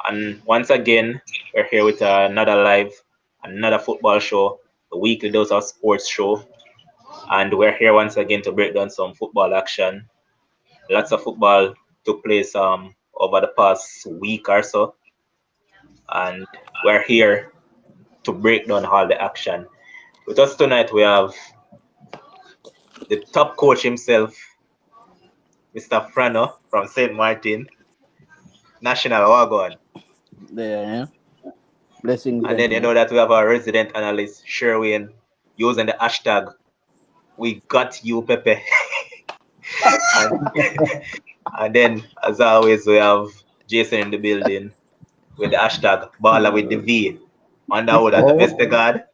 And once again, we're here with another football show, the weekly dose of sports show. And we're here once again to break down some football action. Lots of football took place over the past week or so, and we're here to break down all the action. With us tonight, we have the top coach himself, Mr. Frano from St. Martin, National Wagon. There, yeah. Blessings, And then you gentlemen. know that we have our resident analyst, Sherwin, using the hashtag we got you, Pepe. and, and then, as always, we have Jason in the building with the hashtag Baller with the V. Underwood as the best Oh, God.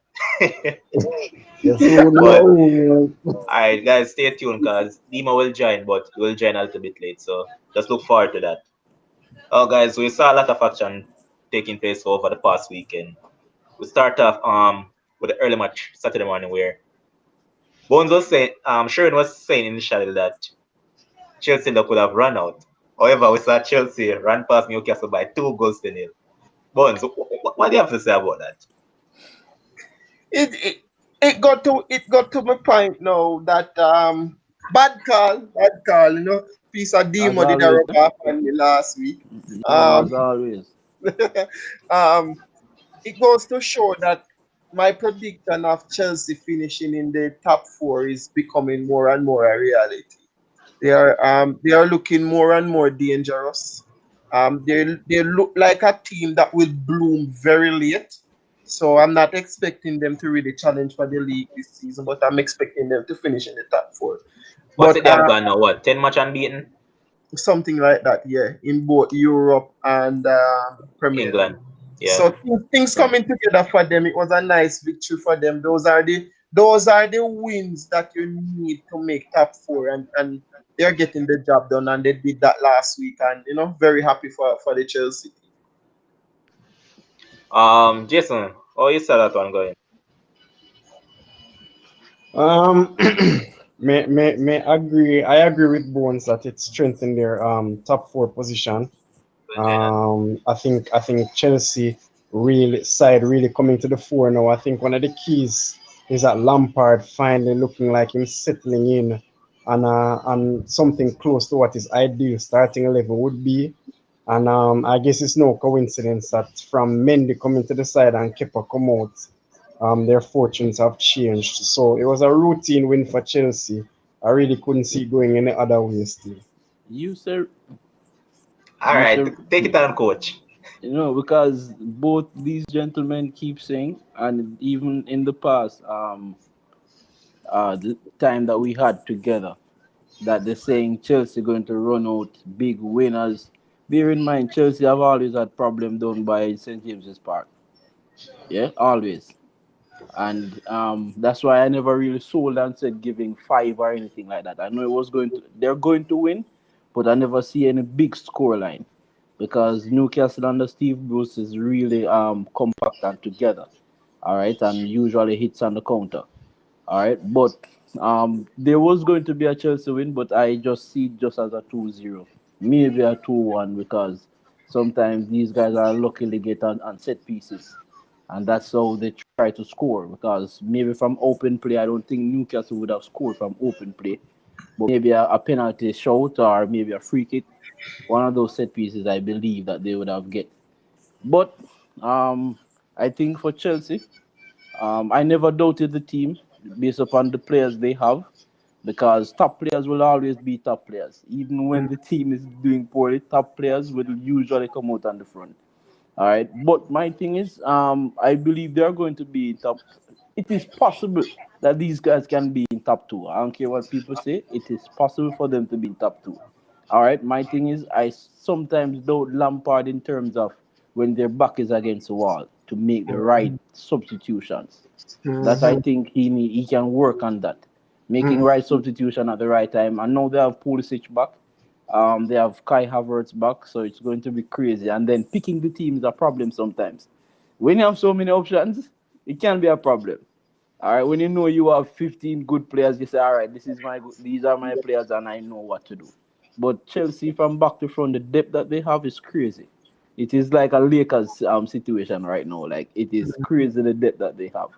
you soon But, know. alright, guys, stay tuned because Dima will join, but he will join a little bit late. So just look forward to that. Oh, guys, we saw a lot of action taking place over the past weekend. We start off with the early match Saturday morning where Bones was saying, Sharon was saying initially that Chelsea look would have run out. However, we saw Chelsea run past Newcastle by 2 goals to 0. Bones, what do you have to say about that? it it, it got to my point now that bad call, piece of As demon did a always, rub off on me last week. as Um always. um it goes to show that my prediction of Chelsea finishing in the top four is becoming more and more a reality. They are looking more and more dangerous. They look like a team that will bloom very late. So I'm not expecting them to really challenge for the league this season, but I'm expecting them to finish in the top four. What's it But they have gone now? What, 10 match unbeaten? something like that, yeah, in both Europe and Premier League. England. Yeah. So things coming together for them. It was a nice victory for them. Those are the wins that you need to make top four, and they're getting the job done, and they did that last week, and very happy for the Chelsea team. Jason, how you saw that one going? Um, may agree. I agree with Bones that it strengthened their top four position. I think Chelsea really coming to the fore now. I think one of the keys is that Lampard finally looking like him settling in on something close to what his ideal starting 11 would be. And I guess it's no coincidence that from Mendy coming to the side and Kepa come out, their fortunes have changed. So it was a routine win for Chelsea. I really couldn't see it going any other way still. You sir, All you right, sir. take it on, coach. Because both these gentlemen keep saying, and even in the past, the time that we had together, that they're saying Chelsea going to run out big winners. Bear in mind, Chelsea have always had problem down by St James's Park. Yeah, always. And that's why I never really sold and said giving five or anything like that. I know it was they're going to win, but I never see any big score line because Newcastle under Steve Bruce is really compact and together. All right, and usually hits on the counter. All right, but there was going to be a Chelsea win, but I just see it just as a 2-0, maybe a 2-1 because sometimes these guys are luckily get on set pieces, and that's how they try to score. Because maybe from open play, I don't think Newcastle would have scored from open play, but maybe a penalty shot or maybe a free kick, one of those set pieces, I believe that they would have get. But I think for Chelsea. I never doubted the team based upon the players they have because top players will always be top players. Even when the team is doing poorly, top players will usually come out on the front. All right. But my thing is, I believe they are going to be in top. It is possible that these guys can be in top two. I don't care what people say. It is possible for them to be in top two. All right. My thing is, I sometimes doubt Lampard in terms of when their back is against the wall to make the right substitutions. That I Mhm. think he can work on that, making Mhm. right substitution at the right time. I know they have Pulisic back, they have Kai Havertz back, so it's going to be crazy. And then picking the team is a problem sometimes. When you have so many options, it can be a problem. All right, when you know you have 15 good players, you say, all right, these are my players, and I know what to do. But Chelsea, from back to front, the depth that they have is crazy. It is like a Lakers situation right now. Like it is crazy the depth that they have.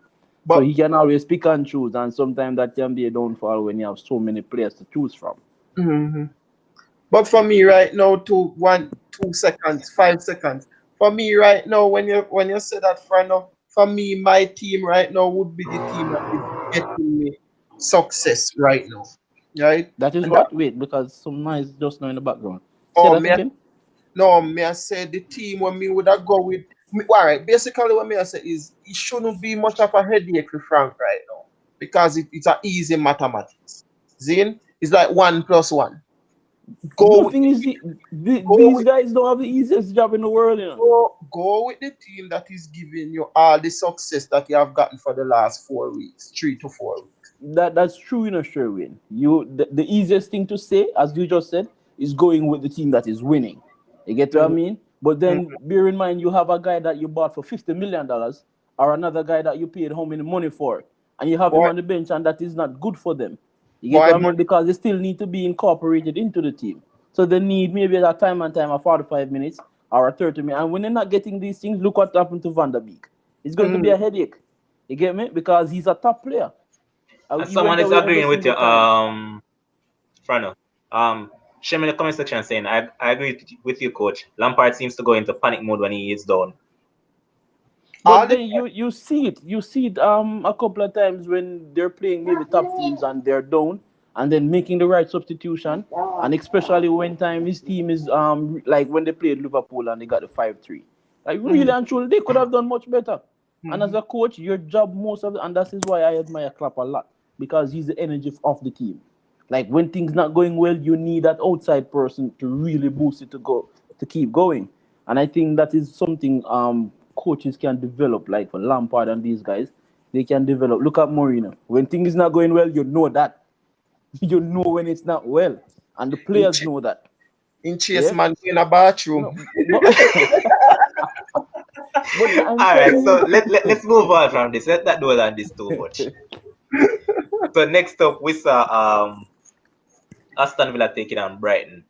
So But he can always pick and choose, and sometimes that can be a downfall when you have so many players to choose from. mhm. But for me right now, 2 seconds, 5 seconds. For me right now, when you say that, Frano, for me, my team right now would be the team that is getting me success right now, right? That is And that what? Wait, because some noise just now in the background. Say oh that me, again. no me I say the team when me would have go with. All right, basically what me I say is it shouldn't be much of a headache for Frank right now because it's a easy mathematics. Zin, it's like 1 plus 1. Go with Nothing is go these with guys don't have the easiest job in the world, you know. go with the team that is giving you all the success that you have gotten for the last 4 weeks, 3 to 4 weeks. That's true, you know, Sherwin. The easiest thing to say, as you just said, is going with the team that is winning. You get what I Mhm, mean? But mhm. then bear in mind you have a guy that you bought for $50 million or another guy that you paid how many money for, and you have him Boy, on the bench, and that is not good for them. You get boy, what I mean? Because they still need to be incorporated into the team. So they need maybe a time and time of 45 minutes or a 30 minutes. And when they're not getting these things, look what happened to Van der Beek. It's going to be mhm. a headache. You get me? Because he's a top player. And He someone went is away every agreeing with you, single time. Frano. Share me in the comment section saying I agree with you, coach. Lampard seems to go into panic mode when he is down. All But the then you see it a couple of times when they're playing maybe top teams and they're down and then making the right substitution, and especially when time his team is like when they played Liverpool and they got the 5-3. Like really mhm, and truly they could have done much better. And as mhm, a coach, your job most of the, and that is why I admire Klopp a lot, because he's the energy of the team. Like when things not going well, you need that outside person to really boost it to keep going. And I think that is something coaches can develop, like for Lampard and these guys, they can develop. Look at Mourinho. When things is not going well, you know that. You know when it's not well. And the in, players ch- know that. in Chase Yeah? man in a bathroom. No, but but I'm All right, telling so you. let's move on from this. Let that dwell on this too much. So next up, we saw Aston Villa taking on Brighton.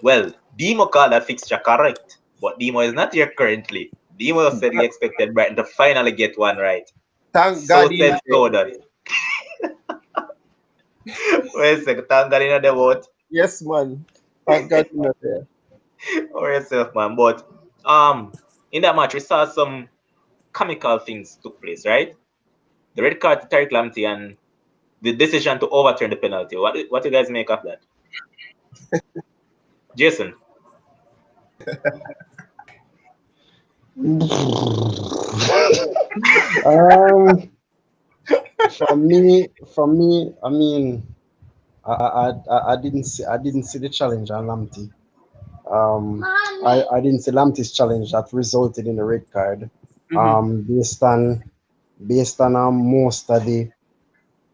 Well, Demo called that fixture correct, but Demo is not here currently. Demo said he expected Brighton to finally get one right. Thank So God he's said, there. so done. Wait a second, thank God in the vote Yes, man. Thank God he's not there. or yourself, man. But in that match, we saw some comical things took place, right? The red card to Tariq Lamptey and the decision to overturn the penalty. What do you guys make of that? Jason? Um, for me, I mean, I didn't see the challenge on Lamptey. I didn't see Lamptey's challenge that resulted in a red card. Mhm, Based on most of the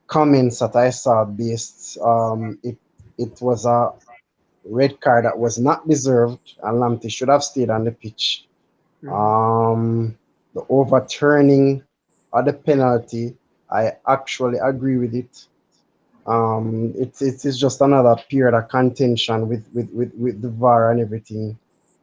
comments that I saw, it was a red card that was not deserved, and Lamptey should have stayed on the pitch. mhm, Um, the overturning of the penalty, I actually agree with it. It is just another period of contention with the VAR and everything.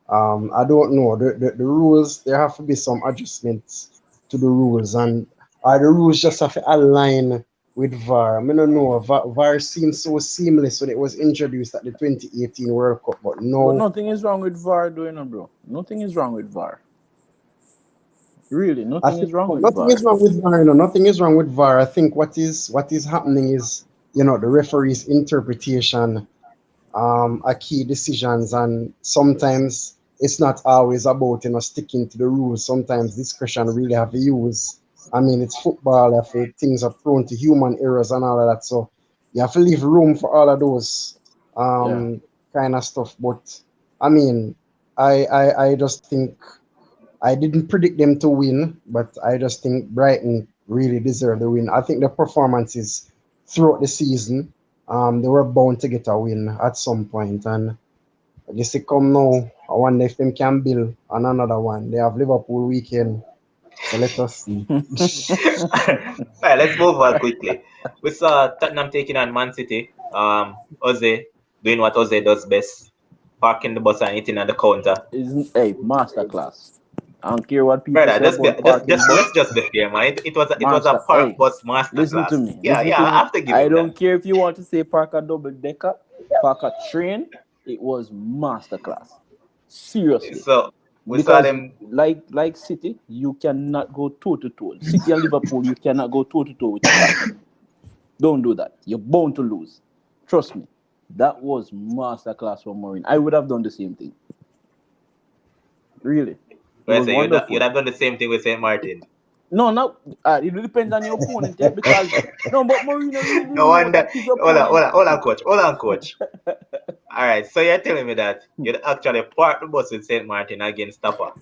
I don't know the rules. There have to be some adjustments to the rules, and are the rules just have to align with VAR? I mean, I don't know. VAR seems so seamless when it was introduced at the 2018 World Cup, but But no. nothing is wrong with VAR doing it, bro. Nothing is wrong with VAR. Really, I nothing think is wrong no, with nothing is VAR. wrong with VAR. Nothing is wrong with VAR. I think what is happening is the referee's interpretation, a key decisions, and sometimes it's not always about sticking to the rules. Sometimes discretion really have to use. I mean, it's football. Things are prone to human errors and all of that, so you have to leave room for all of those Yeah. kind of stuff. But I mean, I just think I didn't predict them to win, but I just think Brighton really deserved the win. I think the performances throughout the season, they were bound to get a win at some point, and I guess they come now. I wonder if them can build on another one. They have Liverpool weekend, so let us see. Alright, let's move on quickly. We saw Tottenham taking on Man City. Ozzy doing what Ozzy does best. parking the bus and eating at the counter. Isn't a masterclass. I don't care what people Brother, say just be, about parking let's bus. just be fair, man. It was a Master, park hey, bus listen to masterclass. me. Yeah, Listen yeah, to I me. have to give I him don't that. care if you want to say park a double decker, park a train. It was masterclass. Seriously. So we saw Because them. like City, you cannot go toe to toe. City and Liverpool, you cannot go toe to toe with Tottenham. Don't do that. You're bound to lose. Trust me. That was masterclass from Mourinho. I would have done the same thing. Really. It Well, was say you'd wonderful. have done the same thing with Saint Martin. No, no, it depends on your opponent, because no, but Mourinho really No know wonder. that his Hold on, hold opponent. on, hold on, coach. Hold on, coach. All right. So you're telling me that you'd actually park the bus with Saint Martin against Tapa.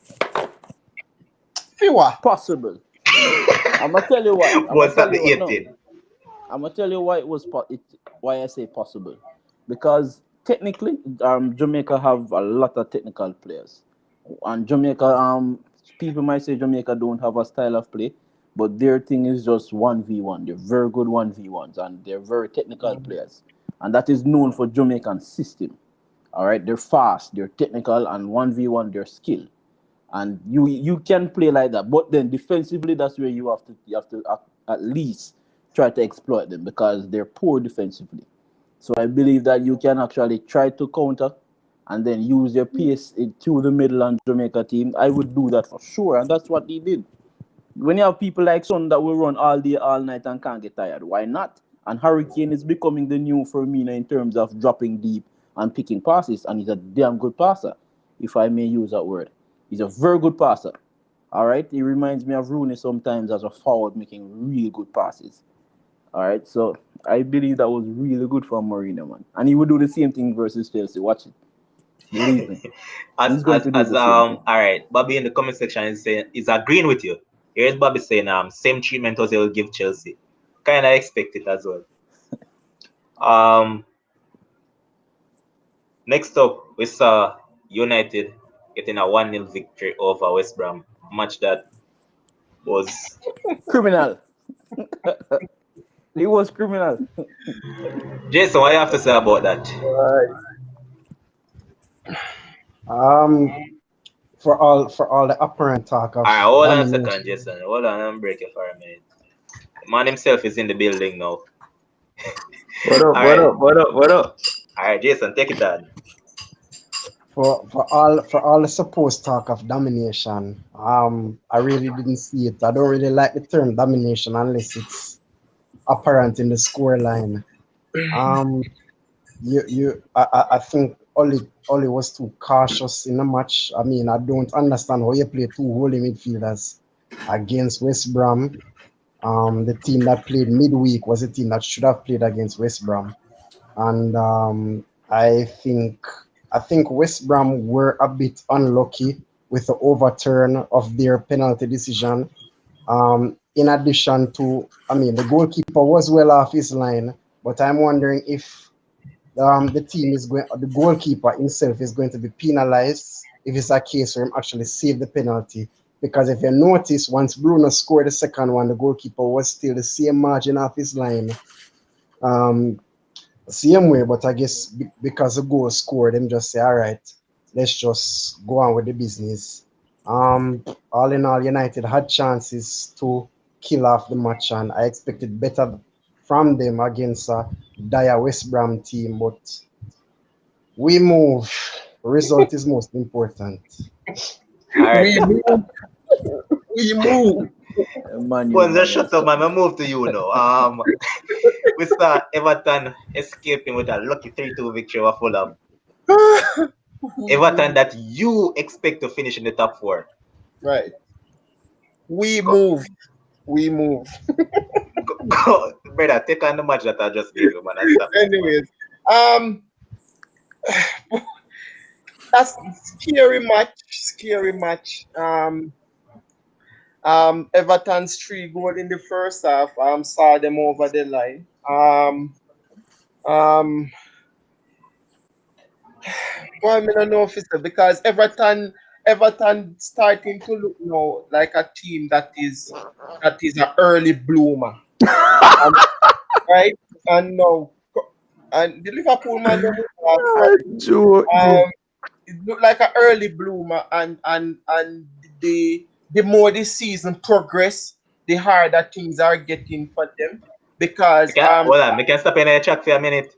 Fiwa. Possible. I'm gonna tell you why. I'm gonna Was tell that you the what. No, 18? I'm gonna tell you why why I say possible, because technically, Jamaica have a lot of technical players, and Jamaica, people might say Jamaica don't have a style of play, but their thing is just 1v1. They're very good 1v1s, and they're very technical players, and that is known for Jamaican system. All right, they're fast, they're technical, and 1v1 they're skilled, and you can play like that. But then defensively, that's where you have to at least try to exploit them, because they're poor defensively. So I believe that you can actually try to counter and then use your pace through the middle and Jamaica team. I would do that for sure, and that's what he did. When you have people like Son that will run all day, all night and can't get tired, why not? And Hurricane is becoming the new Firmino in terms of dropping deep and picking passes, and he's a damn good passer, if I may use that word. He's a very good passer. All right, he reminds me of Rooney sometimes as a forward, making really good passes. All right, so I believe that was really good for Mourinho, man, and he would do the same thing versus Chelsea. Watch it, believe me, as he's going as to do as the same thing. all right, Bobby in the comment section is saying is agreeing with you. Here's Bobby saying same treatment as they will give Chelsea. Kinda expect it as well. Um Next up we saw United getting a 1-0 victory over West Brom. Match that was Criminal, he was criminal. Jason, what you have to say about that? Right. Um, for all the apparent talk of Alright, hold on a second, domination. Jason. Hold on, I'm breaking for a minute. The man himself is in the building now. What up? What Alright, up? What up? What up? alright, Jason, take it on. For all the supposed talk of domination, I really didn't see it. I don't really like the term domination unless it's apparent in the scoreline. Um, I think Oli was too cautious in the match. I mean, I don't understand how you play two holding midfielders against West Brom. The team that played midweek was a team that should have played against West Brom, and I think West Brom were a bit unlucky with the overturn of their penalty decision. In addition to, I mean, the goalkeeper was well off his line, but I'm wondering if the goalkeeper himself is going to be penalized if it's a case where him actually saved the penalty. Because if you notice, once Bruno scored the second one, the goalkeeper was still the same margin off his line. Um, Same way, but I guess because the goal scored, them just say, all right, let's just go on with the business. All in all, United had chances to kill off the match, and I expected better from them against a dire West Brom team, but we move. Result is most important. Alright. We move. We move. Manu, Bones, just Manu, shut up, man. I move to you now. We start Everton escaping with a lucky 3-2 victory over Fulham. We Everton move. that you expect to finish in the top four. Right. We move. We move. Brother, take on the match that I just gave you, man, and stop it, man. Anyways, um, that's scary match. Scary match. Everton's 3 goal in the first half. Saw them over the line. Um, well, I don't know if it's because Everton starting to look now like a team that is an early bloomer, and, right? And now, and the Liverpool man them will have Joke, um, bro. it looked like an early bloomer, and the more the season progress, the harder things are getting for them because Hold on, we can stop in the track for a minute.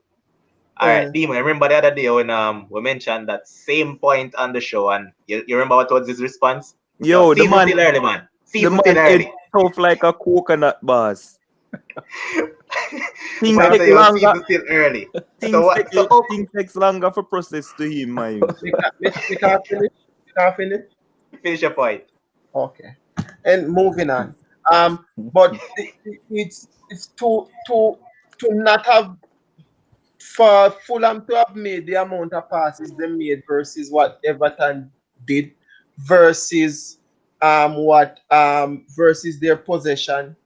All right, uh, Demon, remember the other day when we mentioned that same point on the show, and you remember what was his response? Yo, Yo, season still early, man. the Season still man is early. tough like a coconut, boss. Things Man take say, yo, longer. season still early. So what? So oh, Things takes longer for process to him, my youth. we can't finish. We can't finish. finish your point. Okay, and moving on. But it's to not have for Fulham to have made the amount of passes they made versus what Everton did versus what versus their possession.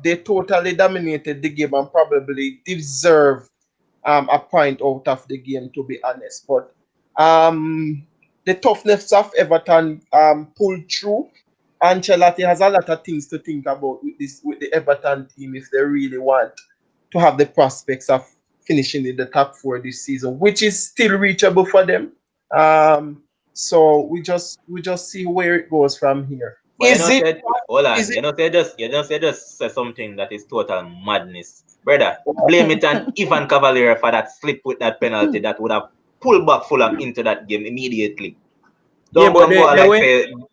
They totally dominated the game and probably deserve a point out of the game, to be honest. But the toughness of Everton pulled through. Ancelotti has a lot of things to think about with the Everton team if they really want to have the prospects of finishing in the top four this season, which is still reachable for them. Um, so we just see where it goes from here. But Is it said, hold is on, it you just say something that is total madness, brother. Blame it on Ivan Cavalier for that slip with that penalty that would have pulled back Fulham into that game immediately. Yeah, Don't go but and go they like went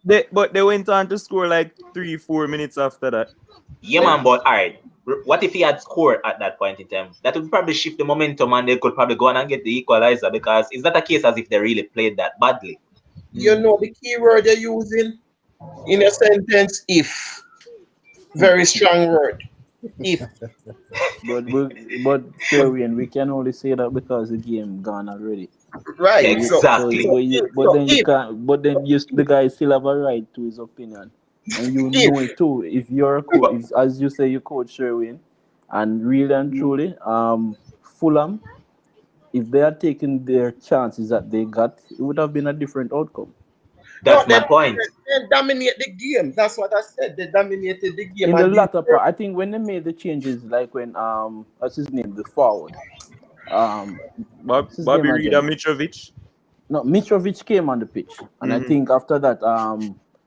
say, they went on to score like 3-4 minutes after that. yeah, man. But all right, what if he had scored at that point in time? That would probably shift the momentum, and they could probably go on and get the equalizer because it's not a case as if they really played that badly. the key word you're using in a sentence? If very strong word. If But Sherwin, we can only say that because the game gone already. So right. you So so Exactly. so but you if but so then you if can't but then you the guy still have a right to his opinion. And you know if it too. If you're a coach, if, as you say, you coach Sherwin, and really and truly, Fulham, if they had taken their chances that they got, it would have been a different outcome. no, That's my point. they dominate the game. That's what I said. They dominated the game In the and latter deserve. part, I think when they made the changes, like when what's his name, the forward, um, what's his name Bobby Reed again? and Mitrovic. No, Mitrovic came on the pitch, and I Mm-hmm. think after that,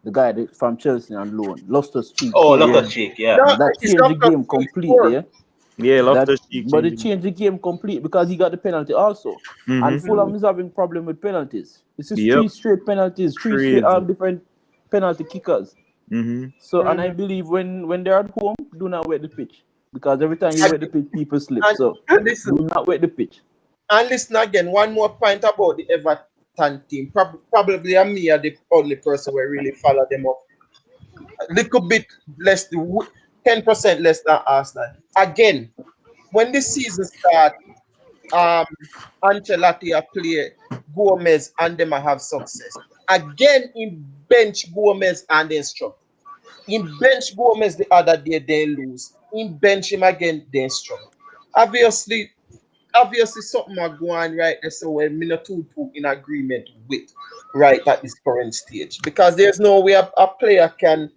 the guy from Chelsea on loan, Loftus Cheek Oh, came love Yeah, that on, cheek, yeah. No, and that it's changed not the just game to completely. score. Yeah? yeah, love That, the cheek but it changing. changed the game complete because he got the penalty also, and Mm-hmm. Fulham is having problem with penalties. This is Yep, three straight penalties, three straight crazy. different penalty kickers. Mm-hmm. So, and I Mhm. believe when they're at home, do not wet the pitch because every time you wet the Again, pitch, people slip. and, So, and listen, do not wet the pitch. and listen again. One more point about the Everton team. Probably I'm me are the only person who really follow them up. A little bit less, 10% less than Arsenal. Again, when the season starts, um, Ancelotti a play Gomez and them a have success. Again, in bench Gomez and then struggle. In bench Gomez the other day, they lose. In bench him again, they struggle. Obviously, obviously something are going right there, so we're not too in agreement with right at this current stage. Because there's no way a player can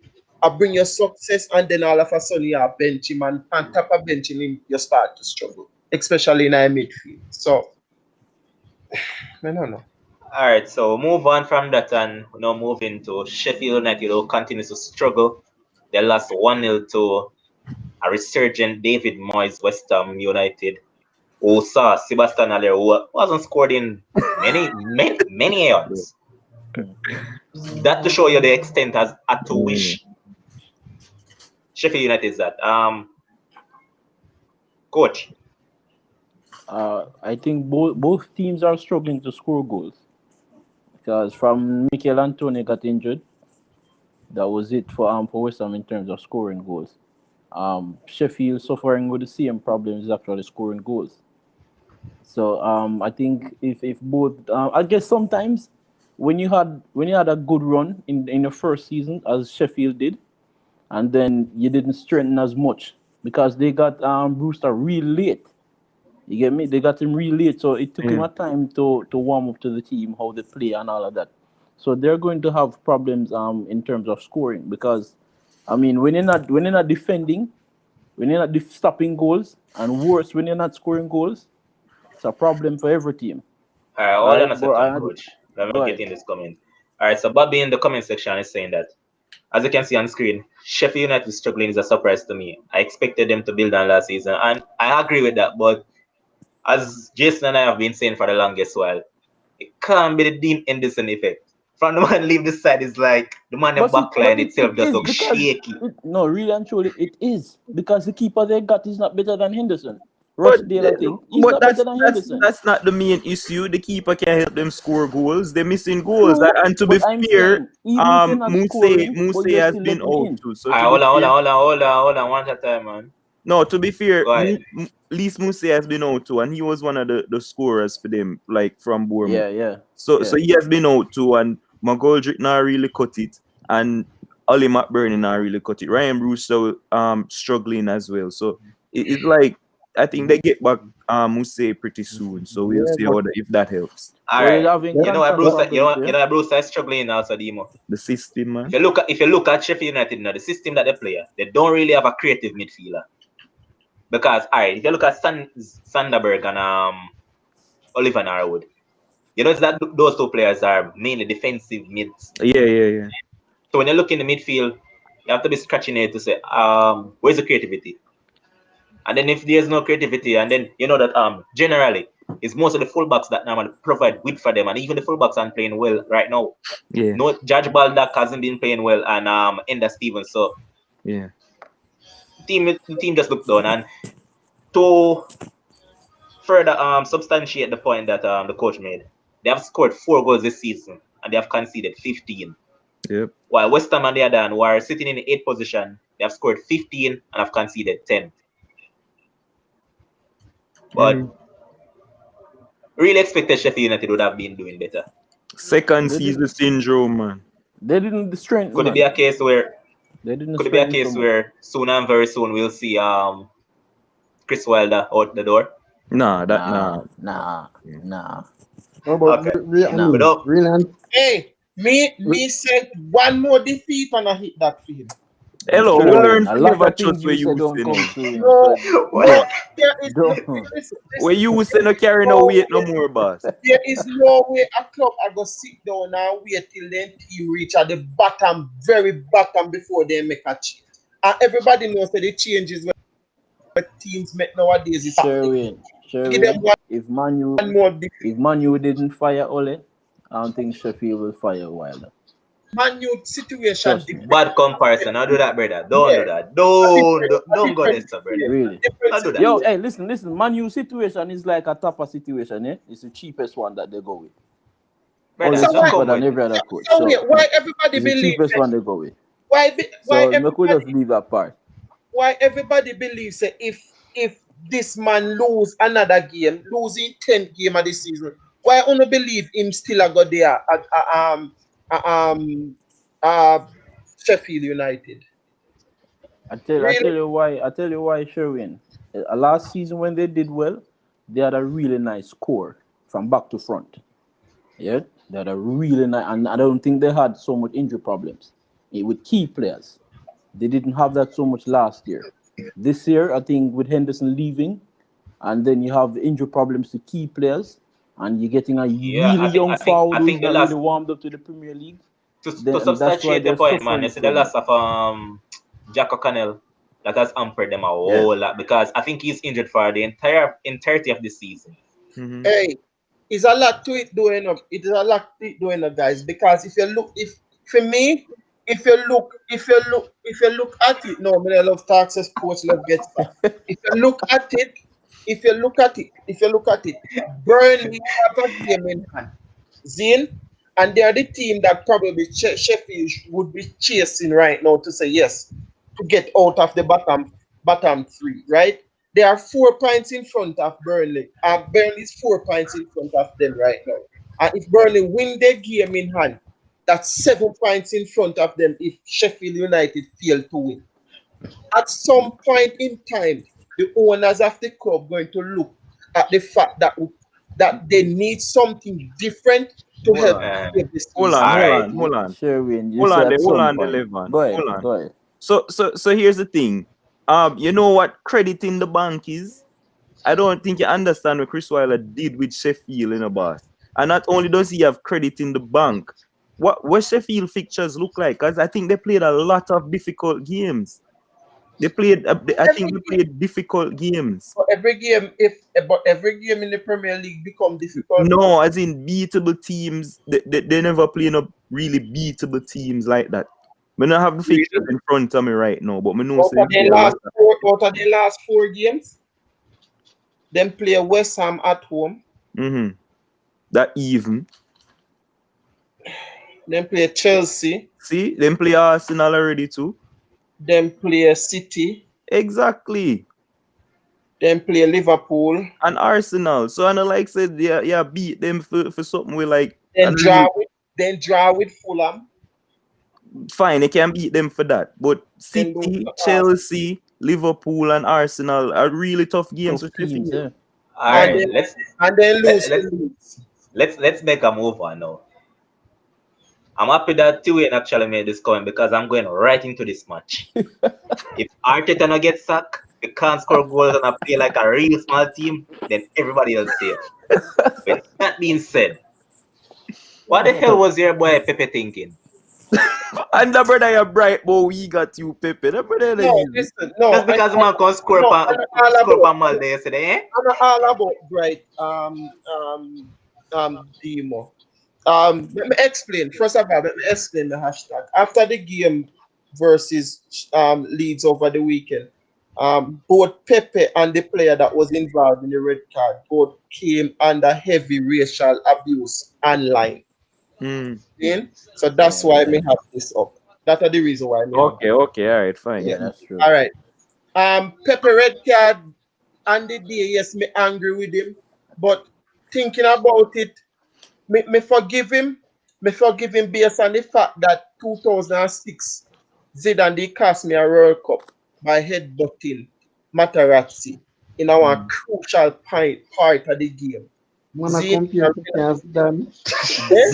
bring your success and then all of a sudden you bench him and on top of benching him, you start to struggle, especially in our midfield. So I don't know. All right, so move on from that and now move into Sheffield United, who continues to struggle. They lost 1-0 to a resurgent David Moyes West Ham United, who saw Sebastian Haller, who wasn't scored in many aeons. That to show you the extent as at to Mm. wish Sheffield United is that. Coach, I think both teams are struggling to score goals because from Mikel Antonio got injured, that was it for West Ham in terms of scoring goals. Sheffield suffering with the same problems actually scoring goals. So I think if both I guess sometimes when you had a good run in your first season as Sheffield did, and then you didn't strengthen as much because they got Brewster real late. You get me? They got him real late, so it took him Yeah. a time to warm up to the team, how they play, and all of that. So they're going to have problems in terms of scoring because, I mean, when you're not defending, when you're not stopping goals, and worse when you're not scoring goals, it's a problem for every team. all right, All hold on right, a but second, Coach. Let Go me get ahead. in this comment. All right, so Bobby in the comment section is saying that, as you can see on screen, Sheffield United struggling is a surprise to me. I expected them to build on last season, and I agree with that. But as Jason and I have been saying for the longest while, it can't be the Dean Henderson effect. From the man leave the side, it's like the man in But backline itself it just is looks because shaky. no, really and truly, it is because the keeper they got is not better than Henderson. But Rochdale, I think, he's but not better than Henderson. that's not the main issue. The keeper can help them score goals. They're missing goals. True, And to be but I'm fair, saying even if you're not scoring, Muse but you're has still been letting out in. too. So All right, to be fair, hold on, one at a time, man. no, to be fair, Go ahead. Lise Muse has been out too, and he was one of the scorers for them, like from Bournemouth. Yeah, yeah, So yeah. he has been out too, and McGoldrick not really cut it, and Ollie McBurney not really cut it. Ryan Bruce so struggling as well. So it's like I think they get back Muse pretty soon. So we'll Yeah, see but if that helps. All But right. you're having yeah, You know what, contact Bruce? problems You there. know what, Bruce is struggling also, Demo. The system, If man. you look at Sheffield United now, the system that they play, they don't really have a creative midfielder. Because all right, if you look at Sanderberg and Oliver Narwood, you notice that those two players are mainly defensive mids. Yeah. So when you look in the midfield, you have to be scratching it to say, where's the creativity? And then if there's no creativity, and then you know that generally it's most of the fullbacks that normally provide width for them, and even the fullbacks aren't playing well right now. Yeah, No, Judge Baldock hasn't been playing well, and Enda Stevens. So yeah. the team just looked down. And to further substantiate the point that the coach made, they have scored 4 goals this season, and they have conceded 15. Yep. While West Ham on the other hand, who are sitting in the 8th position, they have scored 15 and have conceded 10. But mm, really expected Sheffield United would have been doing better. Second They season didn't. syndrome, man. They didn't strengthen, Could it be man. a case where They didn't could it be a strengthen so case much. where soon and very soon we'll see Chris Wilder out the door? Nah, that Nah, nah. nah, Yeah. nah, how about Okay. I nah. mean, Without really, Hey, me said one more defeat and I hit that field. Hello, we Sure, learn a from lot never of trust things where you you said will don't say come no. true, you know. No, So no, don't, what? there is no, don't. Where listen, you say no there is carry no no weight no way, more, boss. there is no way a club I go sit down and wait till them team reach at the bottom, very bottom before they make a change. And everybody knows that the changes what teams make nowadays is happening. Give them Sherwin. If one more defeat. Manu didn't fire Ole, I don't think Sheffield will fire Wilder. Man, new situation Trust me, different. Bad comparison. Don't do that, brother. Don't Yeah, do that. a Don't go there, different sir, brother. situation. really. Different Don't do that. Yo, situation. hey, listen. Manu situation is like a tougher situation, eh? It's the cheapest one that they go with. Ole Brother, So is just why? cheaper come than with every it. other coach, So wait, so why everybody it's the believe cheapest that? one they go with. Why So me could everybody just leave that part. why everybody believes that if this man lose another game, losing 10th game of the season, why only believe him still a go there at Sheffield United? I Really? tell you why. I tell you why, Sherwin. Last season when they did well, they had a really nice core from back to front. Yeah, they had a really nice, and I don't think they had so much injury problems with key players. They didn't have that so much last year. This year, I think with Henderson leaving, and then you have injury problems to key players, and you're getting a Yeah, really young I forward who's think the not really last warmed up to the Premier League. to Then that's why substantiate the they're point, man. You suffering see the so loss much. of Jack O'Connell that has hampered them a Yeah. whole lot because I think he's injured for the entirety of the season. Mm-hmm. Hey, it's a lot to it doing up. It is a lot to it doing up, guys. Because if you look, if for me, if you look at it, no, man, I love taxes, sports, love gets back. If you look at it, if you look at it, Burnley have a game in hand, Zane, and they are the team that probably Sheffield would be chasing right now to say yes to get out of the bottom three, right? They are 4 points in front of Burnley. Burnley is 4 points in front of them right now. And if Burnley win their game in hand, that's 7 points in front of them if Sheffield United fail to win. At some point in time, the owners of the club going to look at the fact that they need something different to Hold help on. Uh, save the Hold season. on, all hold right. on, hold on. Sherwin, you say at Hold some on, the point. Levan. Go ahead. Hold on. Go ahead. So here's the thing. You know what credit in the bank is? I don't think you understand what Chris Weiler did with Sheffield in a boss. And not only does he have credit in the bank, what Sheffield fixtures look like? Because I think they played a lot of difficult games. They played, I think Every they game, played difficult games. but every game, but every game in the Premier League become difficult. No, as in beatable teams. They never play no really beatable teams like that. I don't have the fixtures Really. in front of me right now, but I know Out say of they the play a lot last of. four, out of the last 4 games, them play West Ham at home. Mm-hmm. That even. Them play Chelsea. See, them play Arsenal already too. Them play City. Exactly. Them play Liverpool. And Arsenal. So I know like said yeah, beat them for something with like Then and draw with then draw with Fulham. fine, they can beat them for that. But Then lose City, to Arsenal. Chelsea, Liverpool, and Arsenal are really tough games Tough for teams, Sheffield. yeah. All And right, then and then lose to let's Leeds. let's make a move on now. I'm happy that Tiwin actually made this comment because I'm going right into this match. If Arteta no get sacked, they can't score goals and I play like a real small team, then everybody else safe. With that being said, what the hell was your boy Pepe thinking? And the brother you bright, but we got you, Pepe. The brother No, easy. listen, no, Just because man can no, I'm not all score about pan Malde yesterday, eh? I'm not all about bright demo. Let me explain. First of all, let me explain the hashtag. After the game versus Leeds over the weekend, both Pepe and the player that was involved in the red card both came under heavy racial abuse online. Mm. See? So that's Yeah, why yeah. me have this up. That are the reason why me have Okay, okay, all right, fine. Yeah, yeah. that's true. All right. Pepe red card and the day, yes, me angry with him. But thinking about it, me forgive him. Me forgive him based on the fact that 2006 Zidane they cost me a World Cup by headbutting Materazzi in our crucial part of the game. Wanna Zidane, compare to Cas done? eh?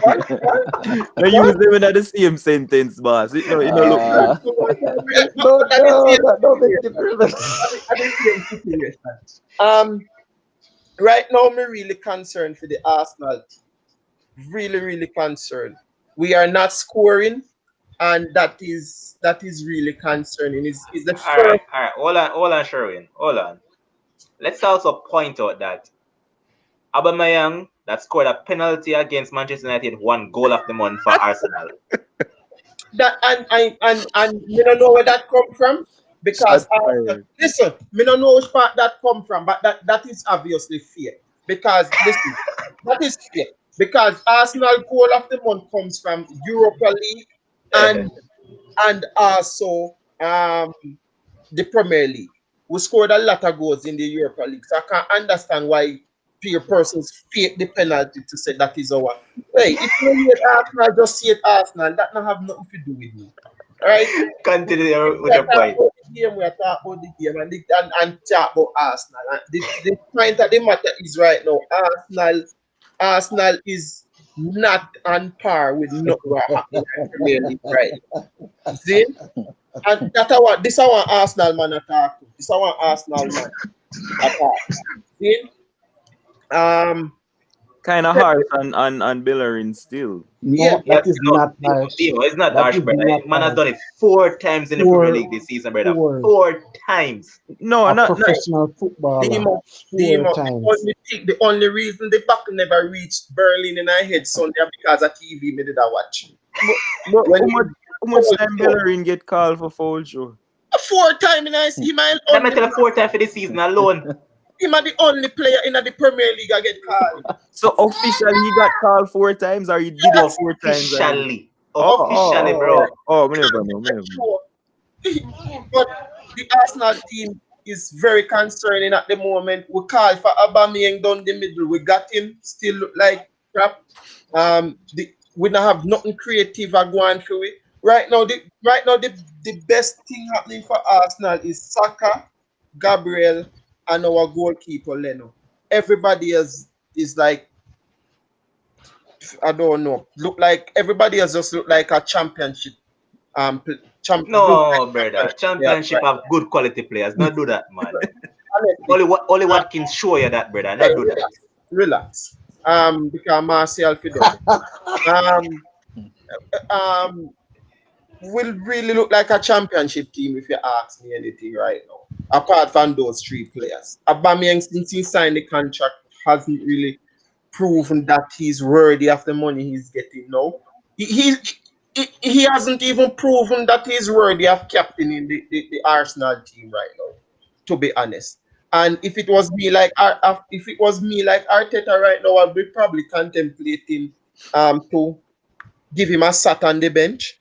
What? What? They use What? them in the same sentence, boss. You know, look good. uh, No, But at the no, same that don't make it situation, relevant. at the same situation. Um, right now, me really concerned for the Arsenal team. Really, really concerned. We are not scoring, and that is really concerning. Is the first All right. Hold on, Sherwin. Hold on. Let's also point out that Aubameyang that scored a penalty against Manchester United won goal of the month for Arsenal. that and me don't know where that come from because Shots fired. listen, me don't know which part that come from, but that is obviously fair because listen, that is fair because Arsenal goal of the month comes from Europa League and also the Premier League. We scored a lot of goals in the Europa League, so I can't understand why peer persons fake the penalty to say that is our. Hey, if you hate Arsenal, just hate Arsenal. That not have nothing to do with me. All right? Continue with We are your talking point. about the game. We are talking about the game and talk about Arsenal. And the point of the matter is right now, Arsenal is not on par with not what happening in the Premier League right now. See? And that I want this I want Arsenal man attack. This I want Arsenal man attack. See? Um Kind of harsh on Bellerin still. yeah, No, Yeah, that is no, not harsh. It's not That harsh, is brother. not Man has harsh. done it 4 times in the Premier Four, League this season, brother. four. 4 times. No, A not professional footballer. Demo, 4 The times. only reason the back never reached Berlin in our head Sunday because of TV me did I watch. but When how much time Bellerin get called for foul show? a 4 time in his he might And I'm only tell you 4 times for this season alone. him are the only player in the Premier League I get called. So officially he got called 4 times, or he did it 4 times already? Officially, bro. Me never know. Me never know. But the Arsenal team is very concerning at the moment. We call for Aubameyang down the middle. We got him still look like crap. We don't have nothing creative going through it. Right now, the best thing happening for Arsenal is Saka, Gabriel, and our goalkeeper Leno. Everybody else is like I don't know. Look like everybody else just look like a championship. Look like No, brother. championship. Yeah, Championship right. have good quality players. Not do that, man. Honestly, Only what can show you that, brother. hey, Not do that. relax. Because Martial Fidon. Um, um, will really look like a championship team if you ask me anything right now. Apart from those three players, Aubameyang since he signed the contract hasn't really proven that he's worthy of the money he's getting now. He hasn't even proven that he's worthy of captaining the Arsenal team right now, to be honest. And if it was me like Arteta right now, I'd be probably contemplating to give him a sat on the bench,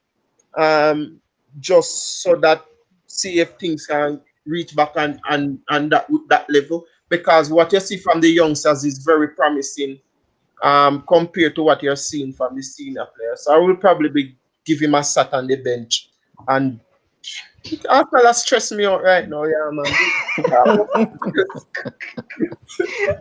um, just so that see if things can reach back and that level. Because what you see from the youngsters is very promising, compared to what you're seeing from the senior players. So I will probably be giving him a sat on the bench. And Arsenal stress me out right now, yeah, man.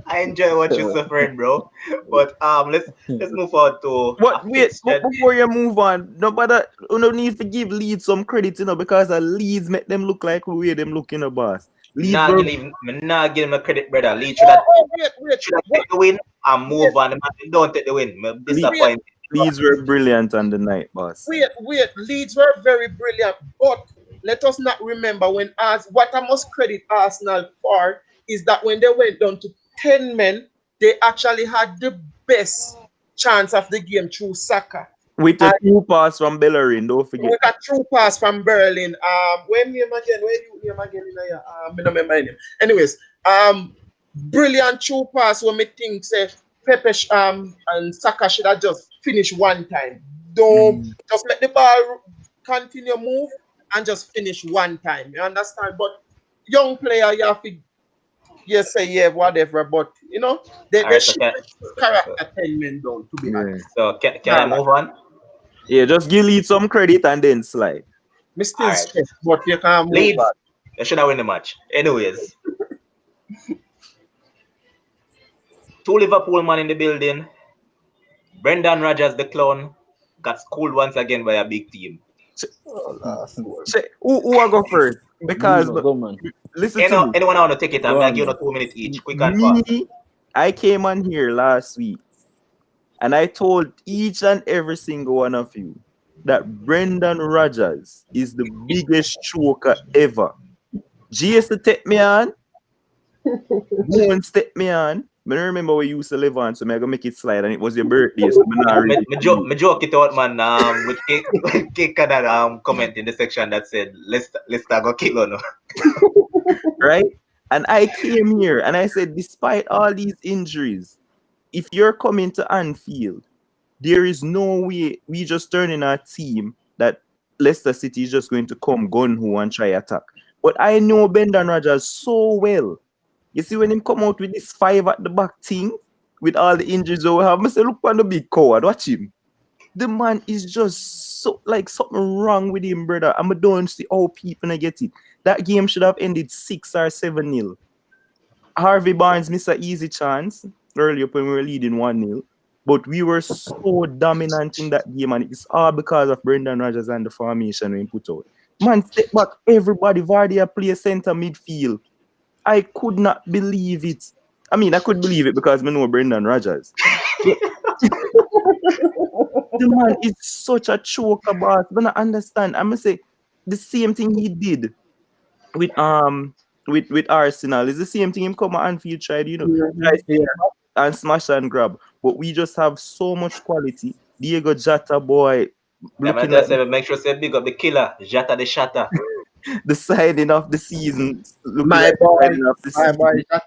I enjoy what you're suffering, bro. But let's move on to What? a Wait, fixture. before you move on, no, but you no need to give Leeds some credit, because Leeds make them look like the way them looking a boss. Leeds Nah, were nah, give him a credit, brother. Leeds Oh, oh, wait. should have What? take the win and Wait, move on. The man don't take the win. I'm Le- wait, disappointed. Leeds were brilliant on the night, boss. wait. Leeds were very brilliant, but let us not remember when what I must credit Arsenal for is that when they went down to 10 men, they actually had the best chance of the game through Saka. With a And two pass from Bellerin, don't forget with a that. true pass from Berlin. When name again? Where you name again in here? I don't remember my name. Anyways, brilliant true pass when me think say Pepe and Saka should have just finished one time. Don't Mm. just let the ball continue move and just finish one time. You understand? But young player, you have to say yeah, whatever. But All they right, so should character 10 men down, to be Yeah. honest. can I Nah, move on? Yeah, just give Leeds some credit and then slide. me All still right, stressed, but you can't move Leeds, on. they should have win the match. Anyways, two Liverpool man in the building. Brendan Rodgers, the clown, got schooled once again by a big team. Say, Oh, last one. who I go first? Because Bruno, go man. listen to me. Anyone want to take it? Go I on, give you man. 2 minutes each, quick and fast. Me, I came on here last week and I told each and every single one of you that Brendan Rodgers is the biggest choker ever. GS to take me on, Bones take me on. I don't remember where you used to live on, so I'm gonna make it slide, and it was your birthday, so I'm not ready for you. Me joke it out, man. With cake that comment in the section that said, let's go kill on. Right? And I came here and I said, despite all these injuries, if you're coming to Anfield, there is no way we just turn in our team that Leicester City is just going to come gun ho and try attack. But I know Brendan Rodgers so well. You see, when him come out with this five at the back thing, with all the injuries that we have, I say, look on the big coward, watch him. The man is just so like something wrong with him, brother. I don't see how people not get it. That game should have ended 6 or 7-0. Harvey Barnes missed an easy chance earlier when we were leading 1-0. But we were so dominant in that game, and it's all because of Brendan Rodgers and the formation we put out. Man, step back, everybody. Vardy play center midfield. I could not believe it. I mean, I could believe it because I know Brendan Rodgers. The man is such a choker, boss. But I understand. I'm gonna say the same thing he did with with Arsenal. It's the same thing him come on Anfield tried, try Yeah. and smash and grab. But we just have so much quality. Diego Jota, boy, I'm looking like just say make sure say big up the killer, Jata the Shatter. the signing of the season, looking My like the boy, signing of the my boy. season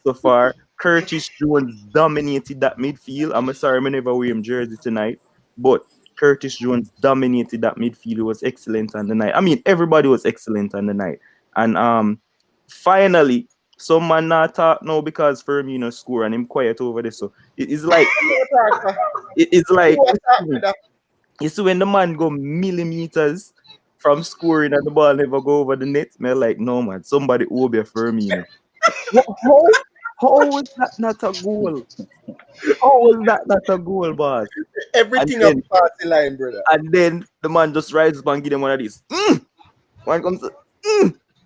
so far. Curtis Jones dominated that midfield. I'm sorry, I never wear him jersey tonight, but Curtis Jones dominated that midfield. He was excellent on the night. I mean, everybody was excellent on the night. And finally, some man not talk now because Firmino score and him quiet over there. So it's like it's like you see when the man go millimeters from scoring and the ball never go over the net, man, like no man, somebody owe be Firmino. How is that not a goal? How is that not a goal, boss? Everything up past the line, brother. And then the man just rises up and give them one of these. One comes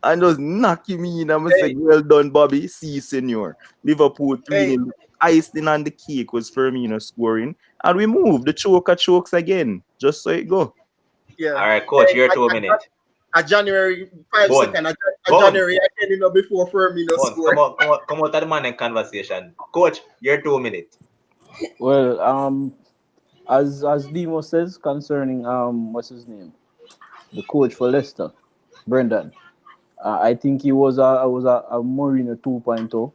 and just knock him in. I'm going to say, well done, Bobby. See you, senor. Liverpool 3 Hey. icing on the cake was Firmino scoring, and we moved. The choker chokes again, just so it go. Yeah. All right, coach, Hey, your 2 minutes. a January five Go on. second. A Go on. January again, before Firmino Go on. Come score. out, come out, come out of the man in conversation. Coach, your 2 minutes. Well, as Demo says concerning what's his name, the coach for Leicester, Brendan. I think he was a Mourinho 2.0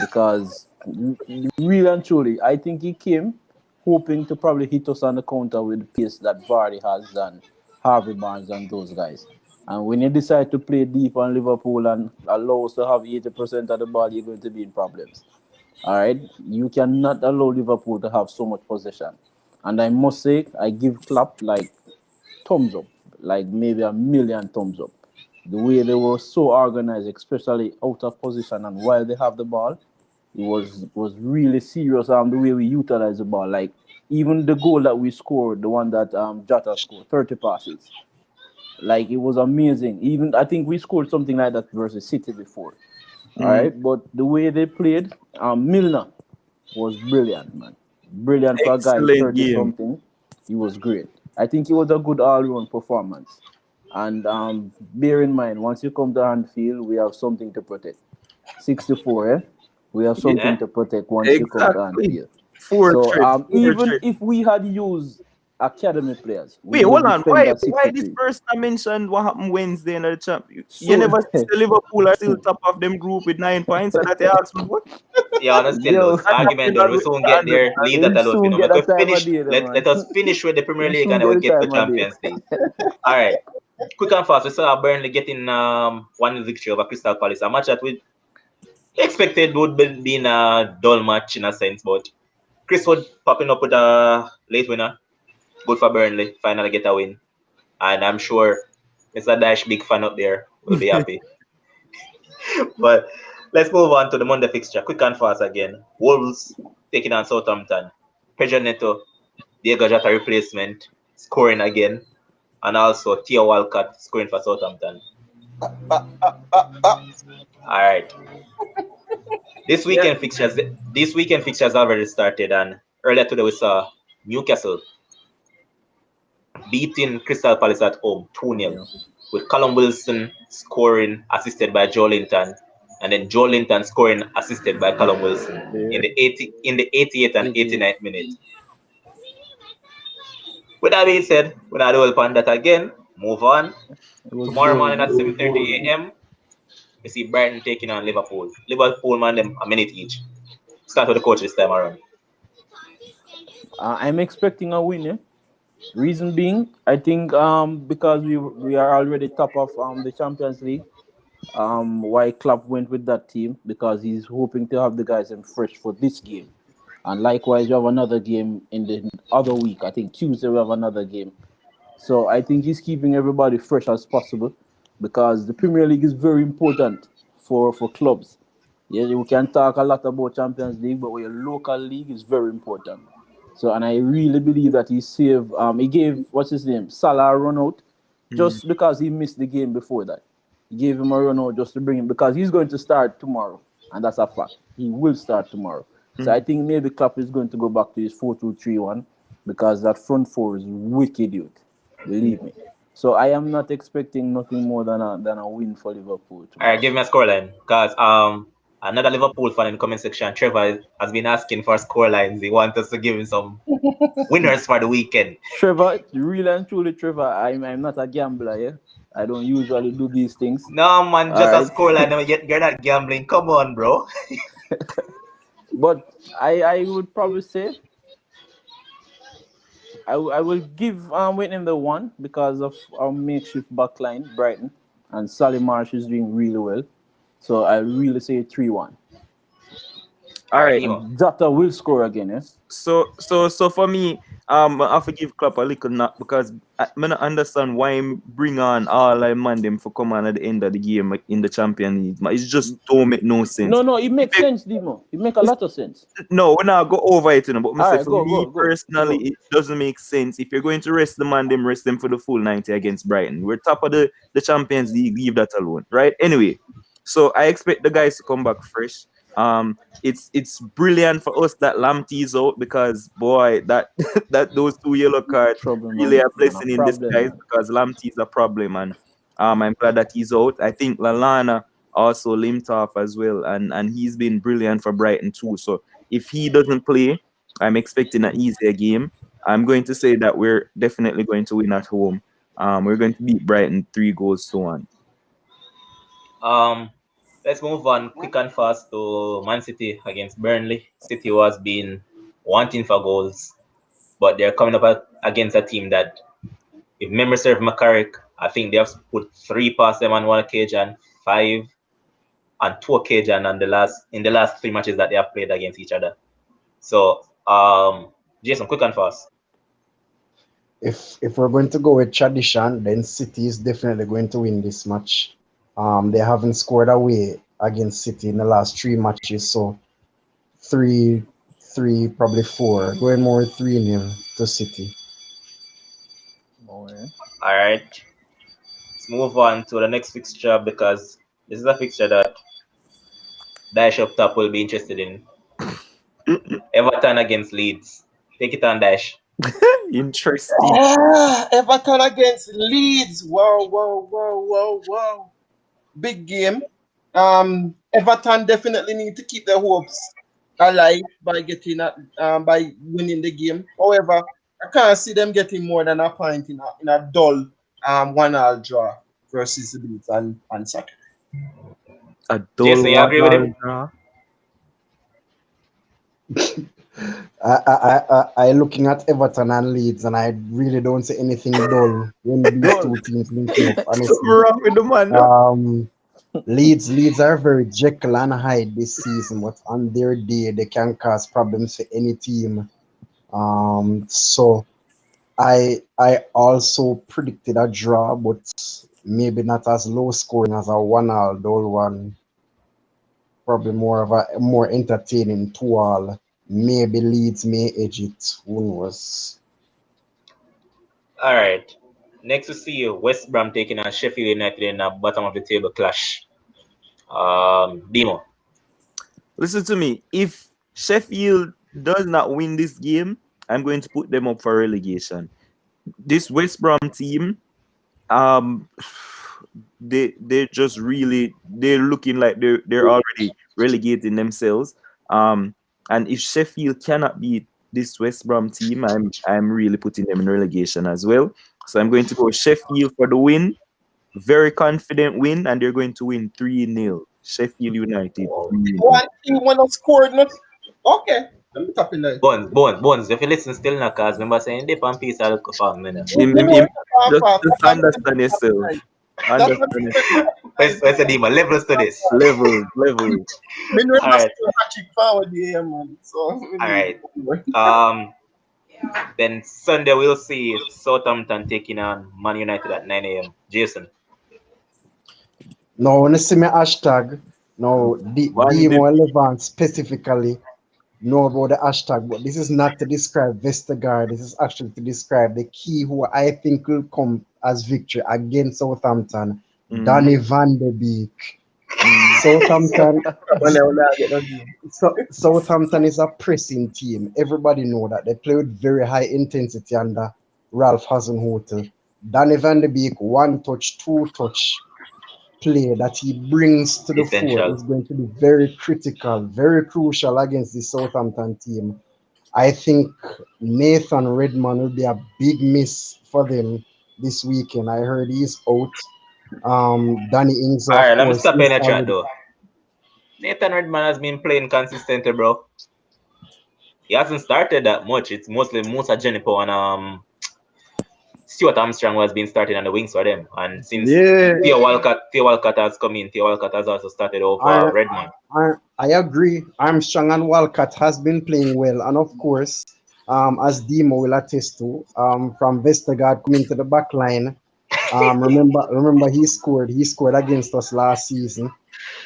because really and truly, I think he came hoping to probably hit us on the counter with the pace that Vardy has and Harvey Barnes and those guys. And when you decide to play deep on Liverpool and allow us to have 80% of the ball, you're going to be in problems. All right, you cannot allow Liverpool to have so much possession. And I must say, I give Klopp like thumbs up, like maybe a million thumbs up. The way they were so organized, especially out of position and while they have the ball, it was really serious. The way we utilize the ball, like even the goal that we scored, the one that Jota scored, 30 passes, like it was amazing. Even I think we scored something like that versus City before. All Mm. right, but the way they played, Milner was brilliant, man. Brilliant for a guy Excellent 30 game. something. He was great. I think it was a good all round performance. And bear in mind, once you come to Anfield, we have something to protect. 64, eh? We have Yeah, something Yeah. to protect once you come to exactly. Anfield. Four So threat, four even threat. if we had used academy players, we Wait, would hold on. defend Why that why this 63. person I mentioned what happened Wednesday in the champ? You So, never see the Liverpool are still top of them group with 9 points, so that they ask me what? Yeah, on a still yo, those That argument happened done. We always, soon I get there. understand. Leave that we alone. You soon know, get make we that time of finish. day, there, Let man. us finish with the Premier We League soon and then get we the get to time of day. Champions League. All right. Quick and fast. We saw Burnley getting 1 victory over Crystal Palace. A match that we expected would be in a dull match in a sense, but Chris Wood popping up with a late winner. Good for Burnley. Finally get a win. And I'm sure Mr. Dash, big fan up there, will be happy. But let's move on to the Monday fixture. Quick and fast again. Wolves taking on Southampton. Pedro Neto, Diego Jota replacement, scoring again. And also Theo Walcott scoring for Southampton. All right. This Yeah. weekend fixtures this weekend fixtures already started, and earlier today we saw Newcastle beating Crystal Palace at home 2-0 Yeah. with Callum Wilson scoring assisted by Joe Linton, and then Joe Linton scoring assisted by Callum Wilson Yeah. in the 88th and 88. 89th minute. With that being said, we're not dwell upon that again. Move on. It was Tomorrow boring, morning man. at 7:30 a.m. we see Brighton taking on Liverpool. Liverpool man them a minute each. Start with the coach this time around. I'm expecting a win, eh? Reason being, I think because we are already top of the Champions League. Why Klopp went with that team because he's hoping to have the guys in fresh for this game, and likewise you have another game in the other week. I think Tuesday we have another game. So I think he's keeping everybody fresh as possible because the Premier League is very important for clubs. Yeah, we can talk a lot about Champions League, but your local league is very important. So, and I really believe that he gave, what's his name, Salah a run out Mm. just because he missed the game before that. He gave him a run out just to bring him because he's going to start tomorrow, and that's a fact. He will start tomorrow. So I Mm. think maybe Klopp is going to go back to his 4-2-3-1 because that front four is wicked, youth. Believe me. So I am not expecting nothing more than a win for Liverpool All right, tomorrow. give me a scoreline. Because another Liverpool fan in the comment section, Trevor, has been asking for scorelines. He wants us to give him some winners for the weekend. Trevor, really and truly, Trevor, I'm not a gambler, yeah. I don't usually do these things. No man, All just a right. scoreline. No, you're not gambling. Come on, bro. But I would probably say I will give Whitney the one because of our makeshift backline, Brighton, and Sally Marsh is doing really well. So I really say 3-1. All All right, right. Nemo. And Jota will score again, eh? So for me, I have to give Klopp a little knock because I not understand why him bring on all I man them for come on at the end of the game in the Champions League. Man, it just don't make no sense. No, no, it If makes it, sense, Dimo. It makes a lot of sense. no, we're not go over it, you know. But I All say right, for go, me go, go, personally, go. it doesn't make sense. If you're going to rest the man, them rest them for the full 90 against Brighton. We're top of the Champions League. Leave that alone, right? Anyway, so I expect the guys to come back fresh. It's brilliant for us that Lamptey is out because boy, that that those two yellow cards Problem, really man. a Man, a blessing in problem, disguise man. because Lamptey is a problem, and I'm glad that he's out. I think Lalana also limped off as well, and he's been brilliant for Brighton too. So if he doesn't play, I'm expecting an easier game. I'm going to say that we're definitely going to win at home. We're going to beat Brighton 3 goals to 1. Um, let's move on quick and fast to Man City against Burnley. City was been wanting for goals, but they're coming up against a team that, if memory serves me correct, I think they have put three past them on one occasion, five and two occasion on the last three matches that they have played against each other. So, Jason, quick and fast. If we're going to go with tradition, then City is definitely going to win this match. They haven't scored away against City in the last three matches, so three, three, probably four. Going more 3-0 to City. Boy. All right, let's move on to the next fixture because this is a fixture that Dash up top will be interested in. Everton against Leeds. Take it on, Dash. Interesting. Everton against Leeds. Wow, wow, wow, wow, wow. Big game. Everton definitely need to keep their hopes alive by getting by winning the game. However, I can't see them getting more than a point in a dull 1-1 draw versus the Leeds on Saturday. A dull Jason, you agree with him? 1 draw. I looking at Everton and Leeds, and I really don't see anything dull when these Goal. two teams linking up. Something Honestly, wrong with the man, no? Leeds are very Jekyll and Hyde this season, but on their day they can cause problems for any team. So I also predicted a draw, but maybe not as low scoring as a 1-1 dull one. Probably more of a more entertaining 2-2. Maybe Leeds may edge it. Who knows? All right. Next, we see West Brom taking on Sheffield United in a bottom of the table clash. Demo. Listen to me. If Sheffield does not win this game, I'm going to put them up for relegation. This West Brom team, um, they're just really they're looking like they're already relegating themselves. Um, and if Sheffield cannot beat this West Brom team, I'm really putting them in relegation as well. So I'm going to go Sheffield for the win. Very confident win, and they're going to win 3-0. Sheffield United Oh. 3-0. One team when I scored not okay. Let me tap in there. Bones. If you listen still now, cause remember saying dip and piece, I'll go for a minute. Just understand yourself. That's what Understand yourself. Where's the Demo? Levels to this. Levels. me know All that's right. still hatching forward here, man. So All right. Then Sunday we'll see Southampton taking on Man United at 9 a.m. Jason. Now, when you see my hashtag, now One Demo Levant specifically know about the hashtag, but this is not to describe Vestergaard. This is actually to describe the key who I think will come as victory against Southampton, Danny Van de Beek. Southampton, Southampton is a pressing team. Everybody know that they play with very high intensity under Ralph Hasenhuttl. Danny Van de Beek, one touch, two touch play that he brings to the fore Essential. is going to be very critical, very crucial against the Southampton team. I think Nathan Redmond will be a big miss for them this weekend. I heard he's out. Danny Ings, All of right, let me course, stop in is the chat already. though. Nathan Redman has been playing consistently, bro. He hasn't started that much. It's mostly Musa Jenipo and Stuart Armstrong was being started on the wings for them. And since Yeah, Theo Walcott has come in, Theo Walcott has also started over I, Redmond. I agree. Armstrong and Walcott has been playing well, and of course, as Demo will attest to, from Vestergaard coming to the back line. Remember he scored. He scored against us last season.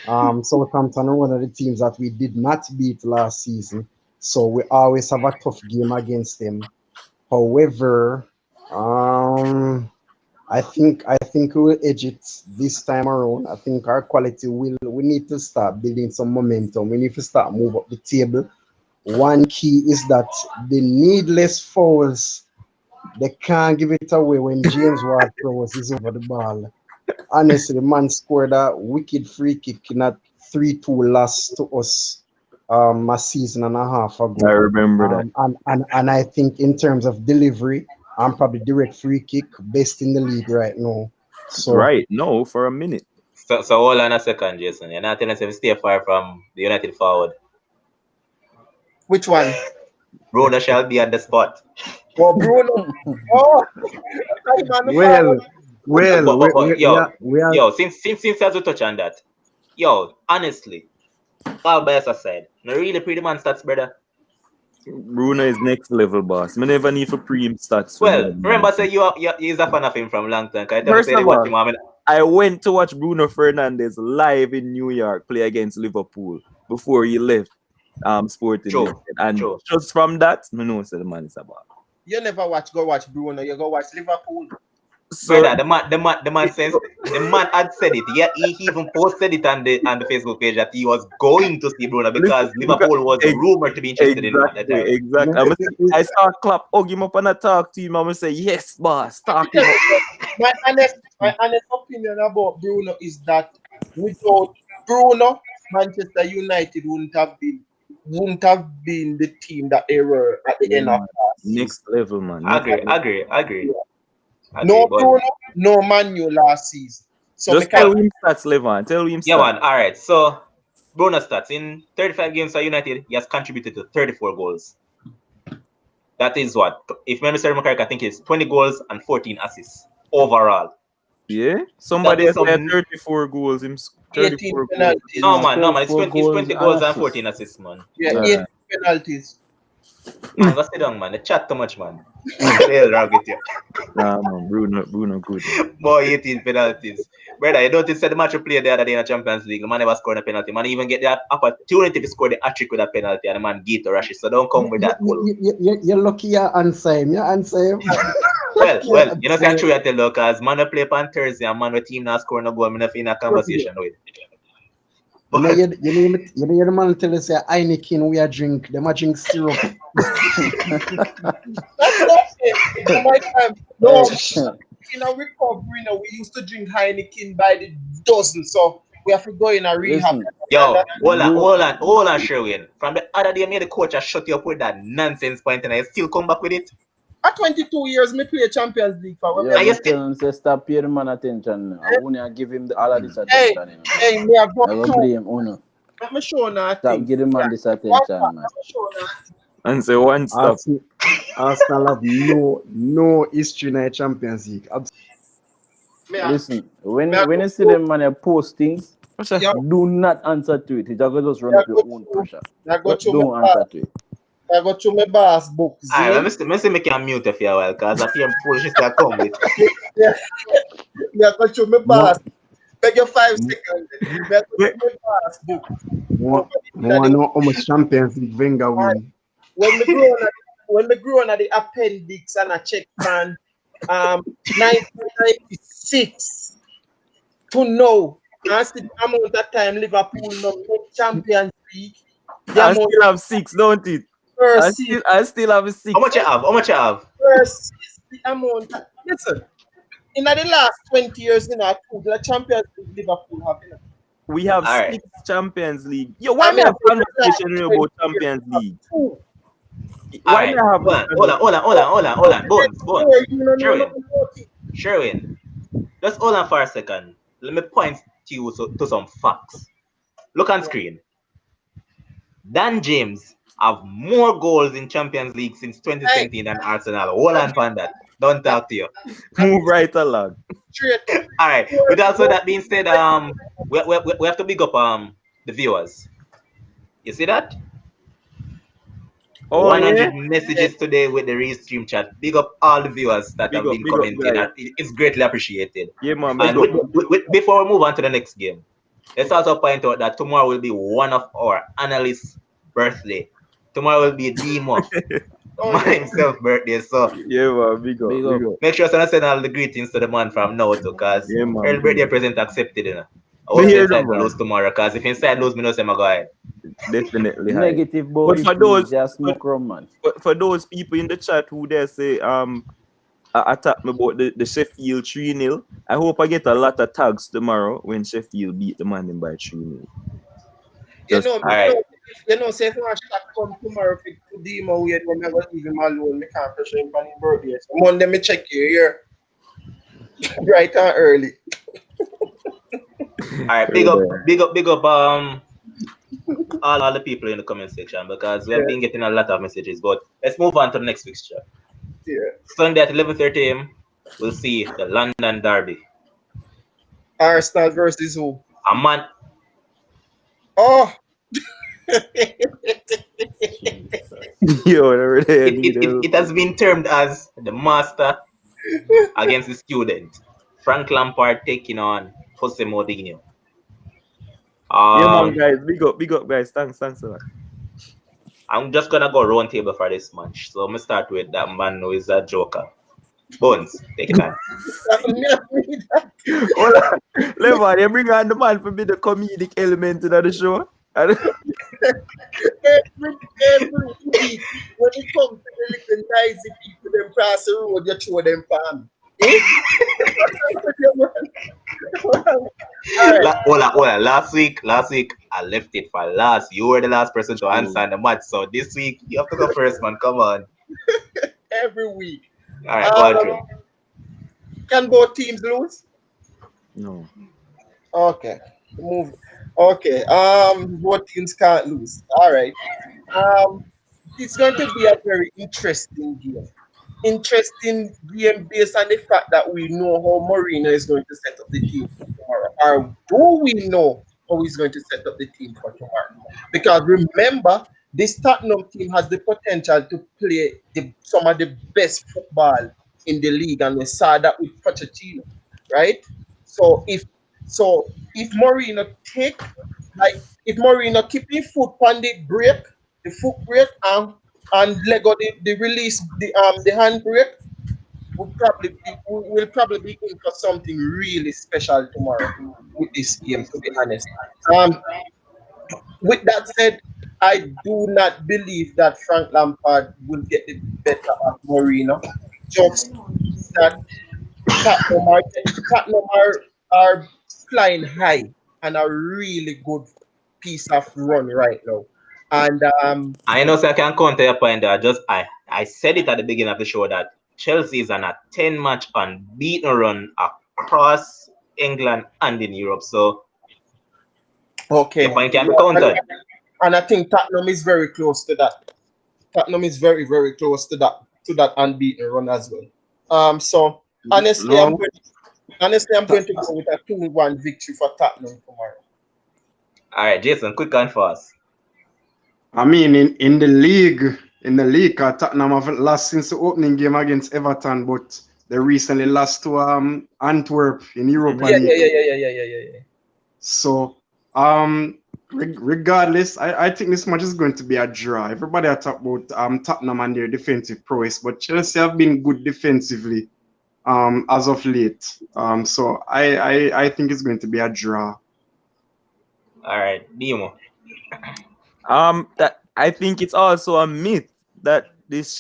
Southampton are one of the teams that we did not beat last season, so we always have a tough game against them. However, um, I think we'll edge it this time around. I think our quality will. We need to start building some momentum. We need to start move up the table. One key is that the needless fouls. They can't give it away when James Ward-Prowse is over the ball. Honestly, the man scored a wicked free kick in a 3-2 loss to us a season and a half I ago. remember that. And I think in terms of delivery, I'm probably direct free kick best in the league right now. So Right? No, for a minute. So hold on a second, Jason. You're not telling us if you stay far from the United forward. Which one? Bruno shall be at the spot. Oh, Bruno. Oh, I'm on the well, forward. well, But we are since as we touch on that, yo, honestly, all bias aside, no really pretty man stats, brother. Bruno is next level, boss. I never need for pre stats for Well, remember, say nobody. you're a fan of him from long time. Can you tell me First say they of watch him? all, I mean, I went to watch Bruno Fernandes live in New York play against Liverpool before he left Sporting true, Lisbon. And true. just from that, I know the man is about. You never go watch Bruno. You go watch Liverpool. So Brother, the man says the man had said it. Yeah, he even posted it on the Facebook page that he was going to see Bruno because listen, Liverpool was rumored to be interested in him at the exactly, time. exactly. I saw Clap hug him up and I talk to him. I'm gonna say, yes, boss, talk him up. My honest opinion about Bruno is that without Bruno, Manchester United wouldn't have been the team that they were at the Yeah, end of man. last season. Next level, man. Next Agree, level. agree, agree, agree. No But Bruno, no Manu last season. So me Just tell can well, him stats, Levan. Tell him yeah, stats. man. All right. So Bruno stats in 35 games for United, he has contributed to 34 goals. That is what, if memory serves me correct, I think it's 20 goals and 14 assists overall. Yeah? That Somebody is has had some 34 goals. 18 34 goals. no penalties. man, no man. 34 It's goals 20 and goals and assists. 14 assists, man. Yeah, All 18 right. penalties. Man, go sit down, man. They chat too much, man. They'll rug it you. Nah, man. Bruno good, man. Boy, 18 penalties. Brother, you don't think the match we played the other day in the Champions League, the man never scored a penalty. Man even get the opportunity to score the hat-trick with a penalty and the man get to rush it. So don't come with that bull. you're lucky you answer him. You answer him. Well, you know, say true I tell you, because man will play on Thursday and man with team not scoring no goal, me not in a conversation with. You know, But you know, the man tell us say Heineken we are drink. Them a drink syrup. That's what I'm saying. In my time, no, in a recovery now, we used to drink Heineken by the dozen. So we have to go in a rehab. Listen, yo, Bru- hold on, Sherwin. From the other day, me the coach has shut you up with that nonsense point and I still come back with it. At 22 years, me play Champions League for yeah, And when you me still tell him say stop pay the man attention. I won't give him all of this Hey, attention. hey, me have got I go two. blame Uno. Let me show now. Stop give the man this attention, man. And say one stop. Arsenal have no history in the Champions League. Listen, when you see them man post things, What's that? Yeah, do not answer to it. It's just just run I up your own pressure. got you Don't answer to it. I got you my boss book. alright, Zane. let me see me can mute you for a while because I feel foolishness that come with. Yeah, yeah, got you my More, boss. Beg your 5 seconds. Me got you my boss book. more know how much Champions League Wenger win. When me grew on at the appendix and I check man, 1996 to know. And see the amount of time Liverpool no make Champions League. The I amount still have 6, don't it? first season, I still have How 6. much you have? How much you have? first season, the amount. Listen, in the last 20 years, the Champions League Liverpool have. We have Alright. 6 Champions League. Yo, why I me mean, have the last conversation with you 20 about years, Champions League? two. Why Alright. me have this Hold on. Bones. You don't know Sherwin. nothing about it. Sherwin. Just hold on for a second. Let me point to you to some facts. Look on screen. Dan James have more goals in Champions League since 2017 than Arsenal. Hold on for that. Don't talk to you. Move right along. Straight. Alright. With also that being said, we have to big up the viewers. You see that? Oh, yeah? 100 messages today with the Restream chat. Big up all the viewers that Big have up, been big up, commenting. guys. It's greatly appreciated. Yeah, man. Big And up. before we move on to the next game, let's also point out that tomorrow will be one of our analysts' birthday. Tomorrow will be Demo. Oh man yeah. himself birthday. So Yeah, man. Big up, Big big up. up. make sure you send all the greetings to the man from now too, cause Yeah, man. early Big birthday up. present accepted, you know. I Me hope hear the inside will lose man. tomorrow, cause if inside lose, me no say my guy. Definitely high. Negative boy But for influence, those just for, smoke rum, man. for those people in the chat who they say attack me about the Sheffield 3-0, I hope I get a lot of tags tomorrow when Sheffield beat the man in by 3-0. You Just know, All you right. know, you know, say if one shot come tomorrow to Demo we will never leave him alone. Me can't pressure him on his birthday. So Monday me check you here bright and early. All right, big up, big up, big up. All the people in the comment section because we have Yeah, been getting a lot of messages. But let's move on to the next fixture. yeah. Sunday at 11:30 a.m. We'll see the London Derby. Arsenal versus who? A man, Oh, Jesus. yo, over there it, need it, it, help. it has been termed as the master against the student. Frank Lampard taking on Jose Mourinho. Yeah, man, Um, guys. Big up, guys. Thanks a lot. I'm just gonna go round table for this match. So I'm gonna start with that man who is a joker. Bones, take it time. Hold on. Levan, you bring on the man for me the comedic element to the show. And every week when it comes to the little noisy people them pass the road, you throw them palm. Eh? All right. Hold on. Last week, I left it for last. You were the last person to answer in the match. So this week, you have to go first, man. Come on. Every week. All right, go on, Um, Trey. can both teams lose? no. Okay. Move. Okay. Both teams can't lose. All right. Um, it's going to be a very interesting game. Interesting game based on the fact that we know how Mourinho is going to set up the team for tomorrow. Or do we know how he's going to set up the team for tomorrow? Because remember, this Tottenham team has the potential to play some of the best football in the league, and we saw that with Pochettino, right? So if Mourinho take like if Mourinho keep his foot on the foot brake and Lego the release the handbrake will probably be in for something really special tomorrow with this game, to be honest. Um, with that said, I do not believe that Frank Lampard will get the better of Mourinho. Just that Tottenham are, Tottenham are flying high and a really good piece of run right now. And I know, so I can counter your point there. I said it at the beginning of the show that Chelsea is on a 10-match unbeaten run across England and in Europe. So your okay, point can be yeah, countered. and I think Tottenham is very close to that. Tottenham is very, very close to that unbeaten run as well. So honestly, No, I'm going to go with a 2-1 victory for Tottenham tomorrow. All right, Jason, quick and fast. I mean in the league, Tottenham have lost since the opening game against Everton, but they recently lost to Antwerp in Europa Yeah, yeah, League. yeah, yeah, yeah, yeah, yeah, yeah. So regardless, I think this match is going to be a draw. Everybody are talk about Tottenham and their defensive prowess, but Chelsea have been good defensively as of late. So I think it's going to be a draw. All right, Demo. That I think it's also a myth that this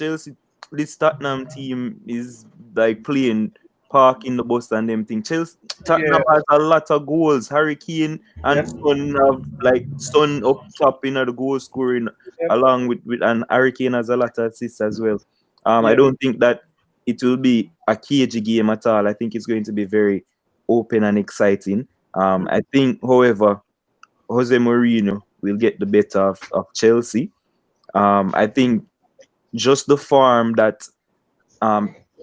Tottenham team is like playing park in the bus and them thing. Yeah, Tottenham has a lot of goals. Harry Kane and yep, Son have like Son up top in the goal scoring yep, along with and Harry Kane has a lot of assists as well. I yep. don't think that it will be a cagey game at all. I think it's going to be very open and exciting. I think, however, Jose Mourinho will get the better of Chelsea. I think just the form that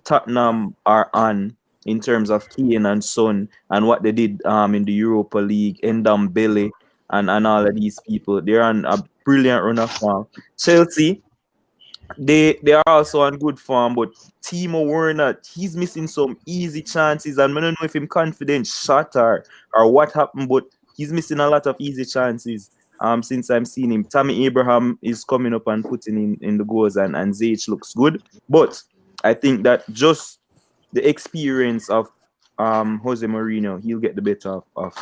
Tottenham are on in terms of Kane and Son and what they did in the Europa League, Ndombele and all of these people, they're on a brilliant run of form. Chelsea, they are also on good form, but Timo Werner, he's missing some easy chances, and I don't know if him confident shot or what happened, but he's missing a lot of easy chances. since I'm seeing him. Tammy Abraham is coming up and putting in the goals, and Zage looks good. But I think that just the experience of Jose Mourinho, he'll get the better of All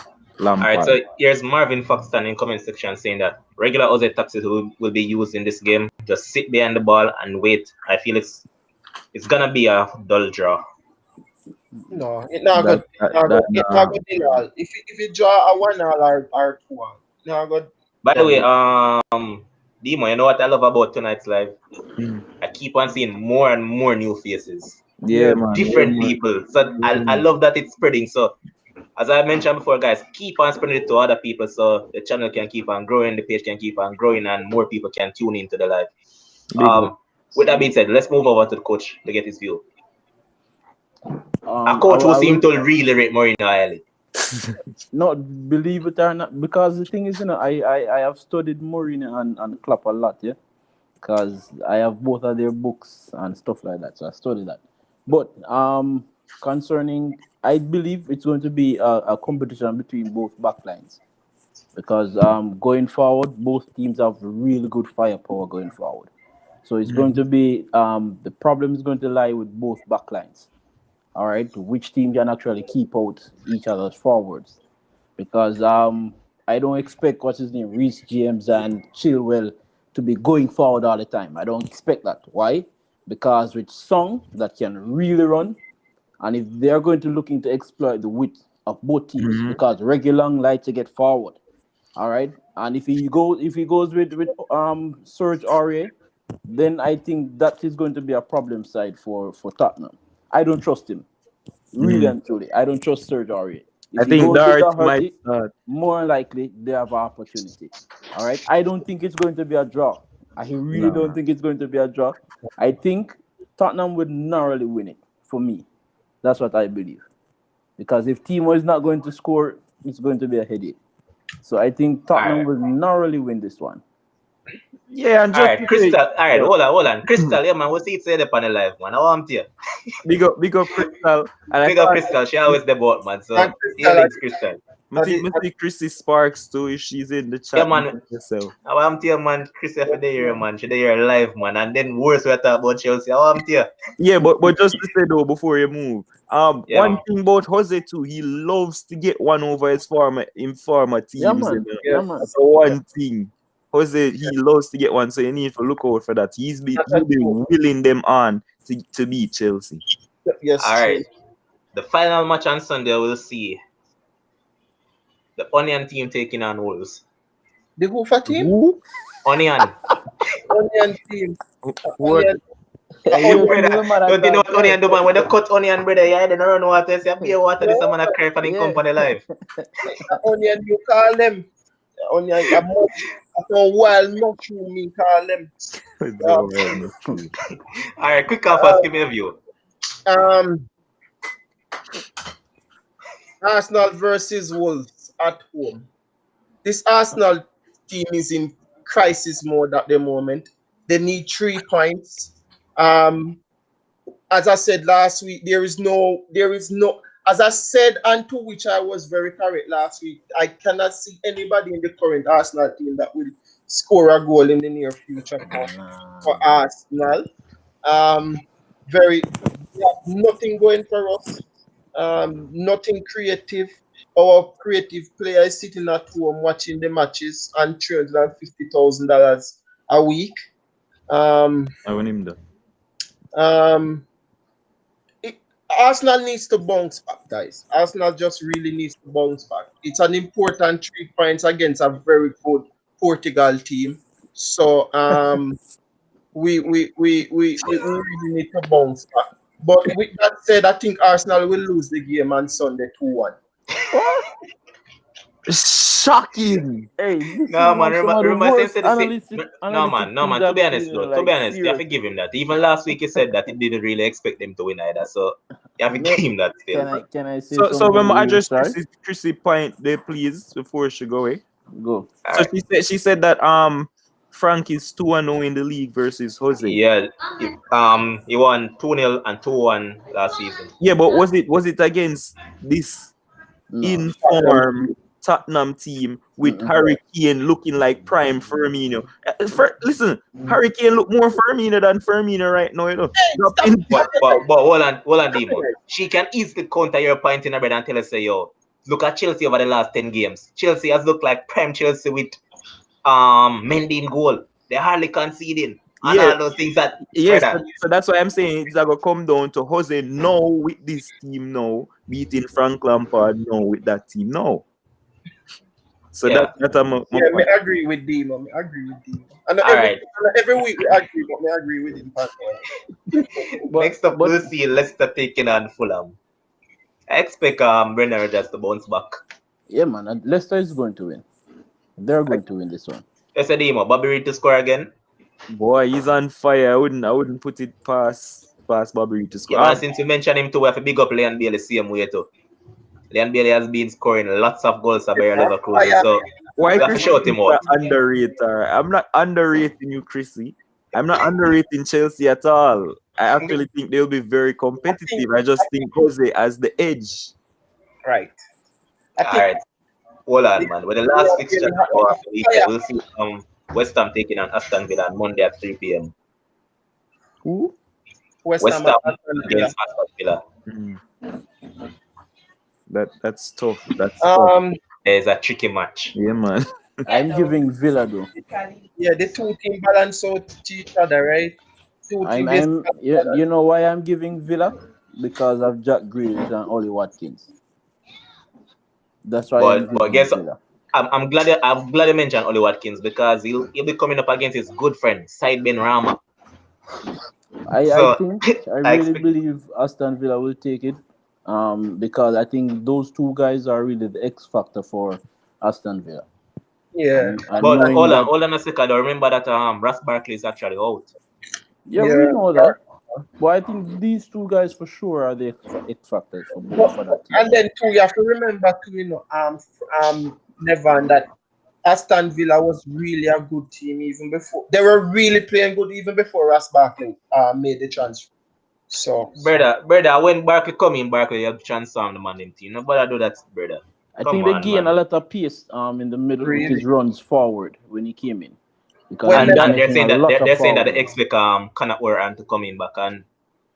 right, Lampard. so here's Marvin Foxton in comment section saying that regular Ozzy tactics will be used in this game. Just sit behind the ball and wait. I feel it's gonna be a dull draw. No, it not That good. that, that It not good in all. If you draw a 1-1 or 2-1, not good. By the way, Done. Demo, you know what I love about tonight's live? mm, I keep on seeing more and more new faces, yeah, Yeah. man. Yeah, different man. people. So I love that it's spreading. So as I mentioned before, guys, keep on spreading it to other people so the channel can keep on growing, the page can keep on growing, and more people can tune into the live. Big up. With that being said, let's move over to the coach to get his view. A I, coach who I will seemed to really rate Mourinho highly. not believe it or not, because the thing is, I have studied Mourinho and Klopp a lot, yeah, because I have both of their books and stuff like that, so I studied that. But concerning, I believe it's going to be a competition between both backlines, because going forward, both teams have really good firepower going forward. So it's going to be the problem is going to lie with both backlines. All right, which team can actually keep out each other's forwards? Because I don't expect what's his name, Reece James and Chilwell to be going forward all the time. I don't expect that. Why? Because with Song that can really run, and if they're going to looking to exploit the width of both teams, Mhm. because Regulon like to get forward. All right, and if he goes with Serge Aurier, then I think that is going to be a problem side for Tottenham. I don't trust him. Really Mhm. and truly, I don't trust Serge Aurier. If I he think goes with Doherty might Doherty, start. more likely they have an opportunity. All right. I don't think it's going to be a draw. I really don't Nah. think it's going to be a draw. I think Tottenham would narrowly win it for me. That's what I believe. Because if Timo is not going to score, it's going to be a headache. So I think All Tottenham right. will narrowly win this one. Yeah, and All just right, to say, Crystal. All right, yeah. hold on. Crystal, yeah, man, what's it say upon the live, man? I want you. Big up Crystal. And I Big up thought Crystal. She always the boat, man. And So, Crystal, earlings, Crystal. I think Chrissy Sparks too, if she's in the Yeah, chat, man. herself. I want you, man. Chris, for the year, man. She the year live, man. And then worse, we talk about Chelsea. I want you. Yeah, but just to say though, before you move, Yeah, one man. thing about Jose too, he loves to get one over his former Yeah, teams. man. yeah, Yeah, man. That's the one thing. Jose, he loves to get one, so you need to look out for that. that's He'll be true. willing them on to beat Chelsea. Yes, All true. right. The final match on Sunday, we'll see the Onion team taking on Wolves. The Hoofer team, Who? Onion. Onion team, Who are Onion, Hey, you, You Onion. brother. see the man I Don't you know can't what onion cry. do, man? When they cut onion, brother, yeah, they don't run water. Say, beer water, this man a cry for the Yeah. company life. Onion, you call them. Onion, a much, after a while, not true, me call them. Uh, not true. All right, quick off us, give me a view. um, Arsenal versus Wolves at home. This Arsenal team is in crisis mode at the moment. They need 3 points. Um, as I said last week, there is no, as I said, and to which I was very correct last week, I cannot see anybody in the current Arsenal team that will score a goal in the near future for Arsenal. Um, we have nothing going for us. Nothing creative. Our creative player is sitting at home watching the matches and $350,000 a week. Um, I want him though. um, it, Arsenal needs to bounce back, guys. Arsenal just really needs to bounce back. It's an important 3 points against a very good Portugal team. So we really need to bounce back. But with that said, I think Arsenal will lose the game on Sunday 2-1. What? Shocking. Hey, this is No, man. one some of the Remember, since worst said the same. No, analytic man. No, things man. To I've be seen honest, in though, to be like honest, you have to seriously. give him that. Even last week, he said that he didn't really expect them to win either. So you have to give Let, him that still, can bro. I say So when something I real address sorry? Chrissy point there, please, before she go away. Go. All So right. she said that Frank is 2-0 in the league versus Jose. Yeah. He won 2-0 and 2-1 last season. Yeah, but was it against this No. informed Tottenham team with Harry Kane looking like prime Firmino. Listen, Harry Kane look more Firmino than Firmino right now, you know. Hey, stop. Dropping- But hold on, Demon. She can easily counter your point in her bed and tell us, say, yo, look at Chelsea over the last 10 games. Chelsea has looked like prime Chelsea with Mendy in goal. They're hardly conceding. And Yeah. all those things that, Yes, brother. so that's why I'm saying it's gonna come down to Jose now with this team now, beating Frank Lampard now with that team now. So Yeah. that's my Yeah, me point. agree with Demo. Me agree with Demo. And All right. every week we agree, but me agree with him. Next up, we'll see Leicester taking on Fulham. I expect Brendan Rodgers to bounce back. Yeah, man. And Leicester is going to win. They're going to win this one. Yes, Demo. Bobby Reed to score again. Boy, he's on fire. I wouldn't put it past Bobby Reed to score. Yeah, man, since you mentioned him too, we have to big up Leon Bailey same way too. Leon Bailey has been scoring lots of goals for Bayer Leverkusen, so Why we have to shout him out. underrated? I'm not underrating you, Chrissy. I'm not underrating Chelsea at all. I actually think they'll be very competitive. I just think Jose has the edge. Right. All right, hold on, man. With the last fixture of the weekend, we'll see West Ham taking on Aston Villa on Monday at 3 p.m. Who? West West Ham Ham against Aston Villa. That's tough. That's tough. It's a tricky match. Yeah, man. I'm giving Villa though. Yeah, the two team balance out each other, right? You know why I'm giving Villa? Because of Jack Grealish and Ollie Watkins. That's why I'm But giving guess Villa. I'm glad you mentioned Ollie Watkins because he'll be coming up against his good friend Said Ben Rama. I really expect- believe Aston Villa will take it. Because I think those two guys are really the X factor for Aston Villa. Yeah. And But hold on a second. Remember that Ross Barkley is actually out. Yeah, we know that. But I think these two guys for sure are the X factors for that team. And then too, you have to remember too, Nevan, that Aston Villa was really a good team even before. They were really playing good even before Ross Barkley made the transfer. So Brother, when Barkley come in, Barkley have transformed the man in team. Nobody do that, brother. I think they gained a lot of pace in the middle with his runs forward when he came in. Because they're saying that they expect Connor Warren to come in back, and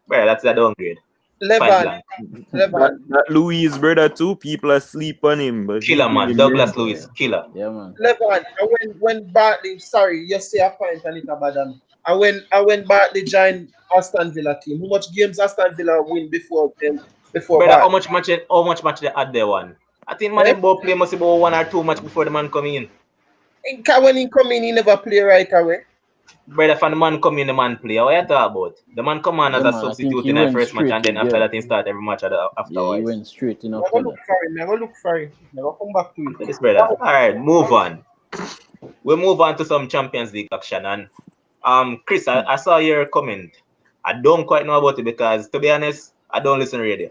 brother, that's a downgrade. Levan. That Louis brother too. People are sleep on him, but killer man, Douglas Lewis, killer. Yeah, man. Levan. When Bartley, sorry, you say a point and it's about them. And when Bartley joined Aston Villa team, how much games Aston Villa win before Brother, Bartley? how much match they had there one? I think man them both play must about 1 or 2 match before the man come in. When he come in, he never play right away. Brother, from the man come in, the man play. What you talk about? The man come on as a substitute in the first match, and then after that he start every match afterwards. Yeah, he went straight in Never look for him. Never come back to it. This brother. All right, move on. We'll move on to some Champions League action. And Chris, I saw your comment. I don't quite know about it because, to be honest, I don't listen to radio.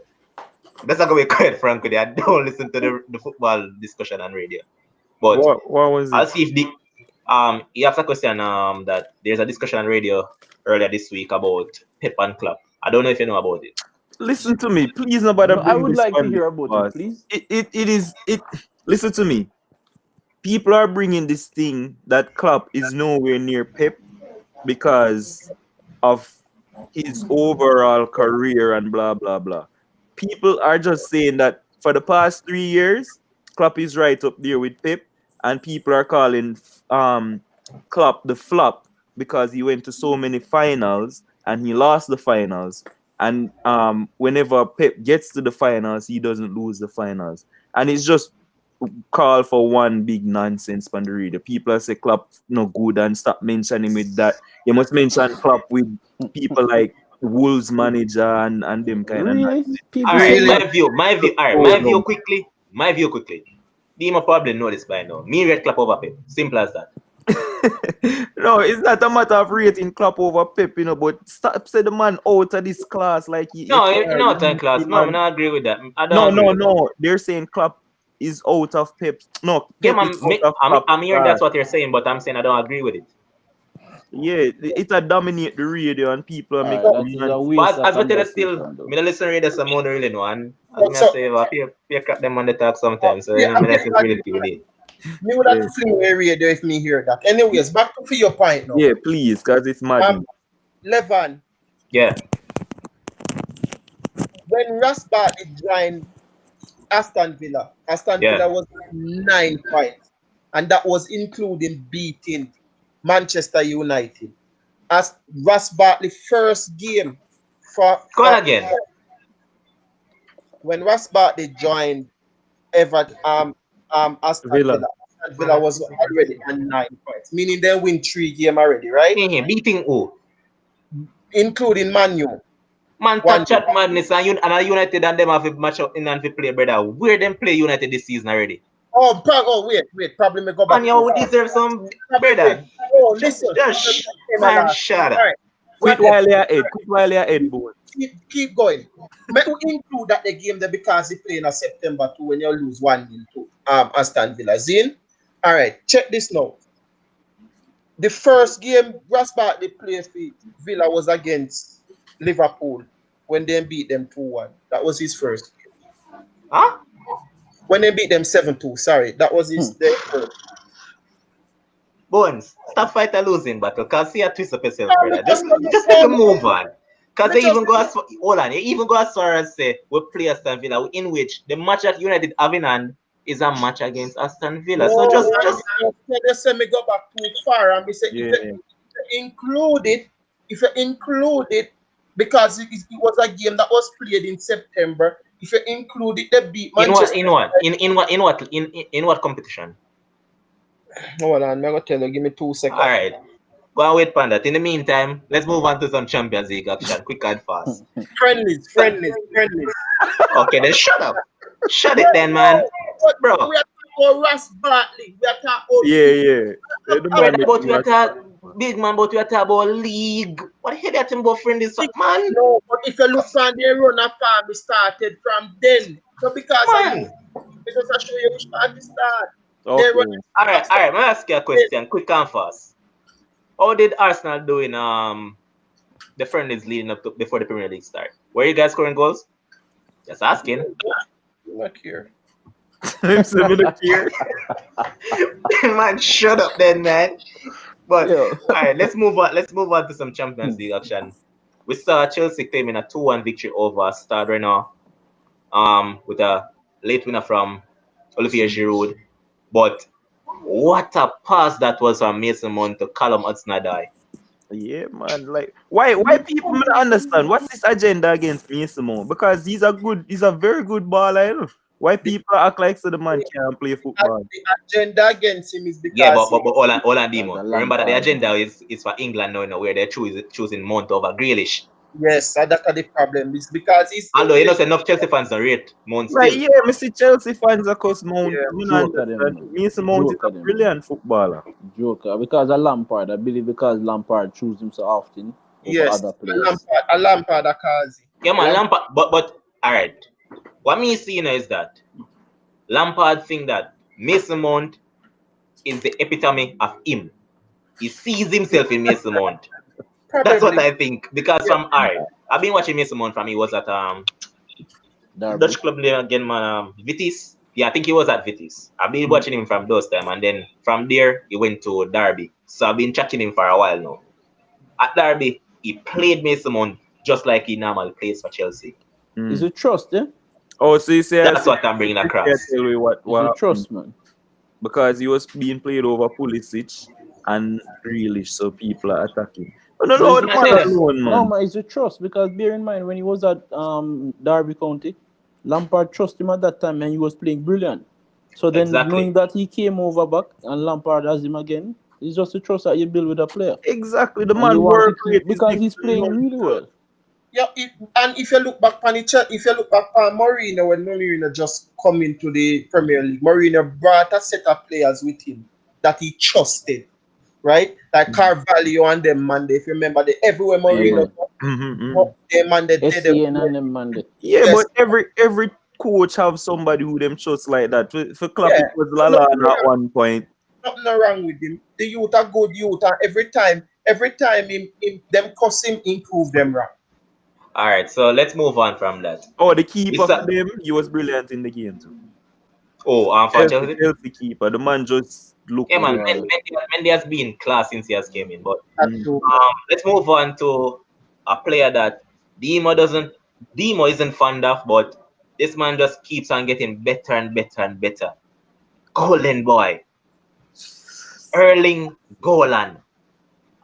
That's not gonna be quite frank with you. I don't listen to the football discussion on radio. But what was it? I'll see if you asked a question that there's a discussion on radio earlier this week about Pep and Klopp. I don't know if you know about it. Listen to me, please. Nobody. I would like to hear about it, please. It. Listen to me. People are bringing this thing that Klopp is nowhere near Pep because of his overall career and blah blah blah. People are just saying that for the past 3 years, Klopp is right up there with Pep, and people are calling Klopp the flop because he went to so many finals and he lost the finals. And whenever Pep gets to the finals, he doesn't lose the finals. And it's just call for one big nonsense on the radio. People say Klopp no good and stop mentioning with that. You must mention Klopp with people like Wolves manager and them kind of nonsense. My view quickly. Dima probably know this by now. Me rate Klopp over Pep. Simple as that. No, it's not a matter of rating Klopp over Pep, but stop say the man out of this class like he. No, not a class. No, I don't agree with that. No. They're saying Klopp is out of Pep. No, Pep is out of Klopp. I'm hearing that's what you're saying, but I'm saying I don't agree with it. Yeah, it a dominate the radio and people are All making right, that So, is a nonsense. waste But of as we tell you still, conversation, though. me no listen read some more really know and as so, me I so say, pay crap them on the talk sometimes. So yeah, you know, I me mean, not really feel it. me would have Yeah, to fling area there if me hear that. Anyways, back to your point now. yeah, please, cause it's Um, maddening. Levan, Yeah, when Ross Barkley joined Aston yeah. Villa was 9 points, and that was including beating Manchester United. As Ross Barkley first game Go for on again. when Ross Barkley joined Aston Villa. Villa. Aston Villa was already on 9 points, meaning they win 3 games already, right? Beating who? Including Manu. Man, One talk chat madness and a United and them have a match up in and fi play, brother. Where them play United this season already? wait. Probably me go Man, back too you would far. deserve some, Probably wait. brother. Oh, listen. Just man, All shut up. right. Quit What them? while you're ahead. Quit while you're ahead, boy. Keep going. May we include that the game there because they play in a September 2 when you lose 1-0 to Aston Villa. Zin? All right, check this now. The first game Ross Barkley played for Villa was against Liverpool when they beat them 2-1. That was his first game. Huh? When they beat them 7-2, sorry. That was their first. Bones, stop fighting a losing battle. Cause see a twist up yourself, Oh, brother. Just make a move on. Cause me they just even go as hold on, they even go as far as say we play Aston Villa, in which the match that United having on is a match against Aston Villa. So no, just they say me go back too far and we say if Yeah. you include it, because it was a game that was played in September. If you include it, they beat in what Manchester. in what competition? Hold on, I'm gonna tell you. Give me 2 seconds. Alright. Go and wait for that. In the meantime, let's move on to some Champions League action, quick and fast. Friendlies. Okay, then shut up. Shut Bro, it then, man. but Bro. we are talking about Ross Barkley. We are talking about Yeah, yeah. The Brother, man make but me we are a talking big man, but we are talking about league. What the hell are you talking about friend this man? no, but if you look on the run of farm, we started from then. So because of you, Man. it just show you which part to start. They run okay. Alright, let me ask you a question, quick and fast. How did Arsenal do in the friendlies leading up to before the Premier League start? Were you guys scoring goals? Just asking. Look here. Him say me look here. Man, shut up then, man. But Yo. alright, let's move on. Let's move on to some Champions League action. We saw Chelsea claiming a 2-1 victory over Stade Rennais, with a late winner from Olivier Giroud. But what a pass that was from Mason Mount to Callum Hudson-Odoi. Yeah, man. Like, why people me not understand what's this agenda against Mason Mount? Because he's a very good baller. You know? Why people act like so the man can't play football? The agenda against him is Yeah, because but hold on, That's Demo. a Remember that the Lampard. agenda is for England now, where they're choosing Mount over Grealish. yes, that's the problem. It's because he's Although you know, English. enough Chelsea fans don't rate Mount Like, still. yeah, I see Chelsea fans of course Mount. Yeah. You know, Joker them, understand. man. Mason Mount is a Joker them. brilliant footballer. Joker. Because of Lampard. I believe because Lampard choose him so often over Yes, other players. a Lampard Akazi. Yeah, man, Lampard. But all right. What me seeing is that Lampard think that Mason Mount is the epitome of him. He sees himself in Mason Mount. That's what Probably. I think. Because from alright, I've been watching Mason Mount from he was at Derby. Dutch club name again, man. Vitis. Yeah, I think he was at Vitis. I've been watching him from those time, and then from there he went to Derby. So I've been tracking him for a while now. At Derby, he played Mason Mount just like he normally plays for Chelsea. Is it trust, eh? Oh, so you say That's what I'm bringing I across. tell you what Is it happened. trust, man? Because he was being played over Pulisic and Grealish, so people are attacking. But no, So the is I it say man that. trust? alone, No, man. man, it's a trust because bear in mind when he was at Derby County, Lampard trust him at that time and he was playing brilliant. So then knowing Exactly. that he came over back and Lampard has him again, it's just a trust that you build with a player. Exactly, the And you man want to work keep rate is because he's different. playing really well. Yeah, and if you look back on if you look back on Mourinho, when Mourinho just come into the Premier League, Mourinho brought a set of players with him that he trusted, right? Like Carvalho and them man, if you remember, everywhere Yeah. Mourinho them man, they did them. SCN and them man. Yeah, Yes, but every coach have somebody who them trust like that. For Klopp, yeah. it was So Lallana at one point. nothing wrong with him. The youth are good youth, and every time them cuss him, improve them rap. All right, so let's move on from that. Oh, the keeper It's for a, them, he was brilliant in the game too. for Chelsea. Chelsea keeper, the man just look Yeah, man, good. Yeah. Mendy has been in class since he has came in. But Mm. let's move on to a player that Demo doesn't, Demo isn't fond of, but this man just keeps on getting better and better and better. Golden boy, Erling Haaland,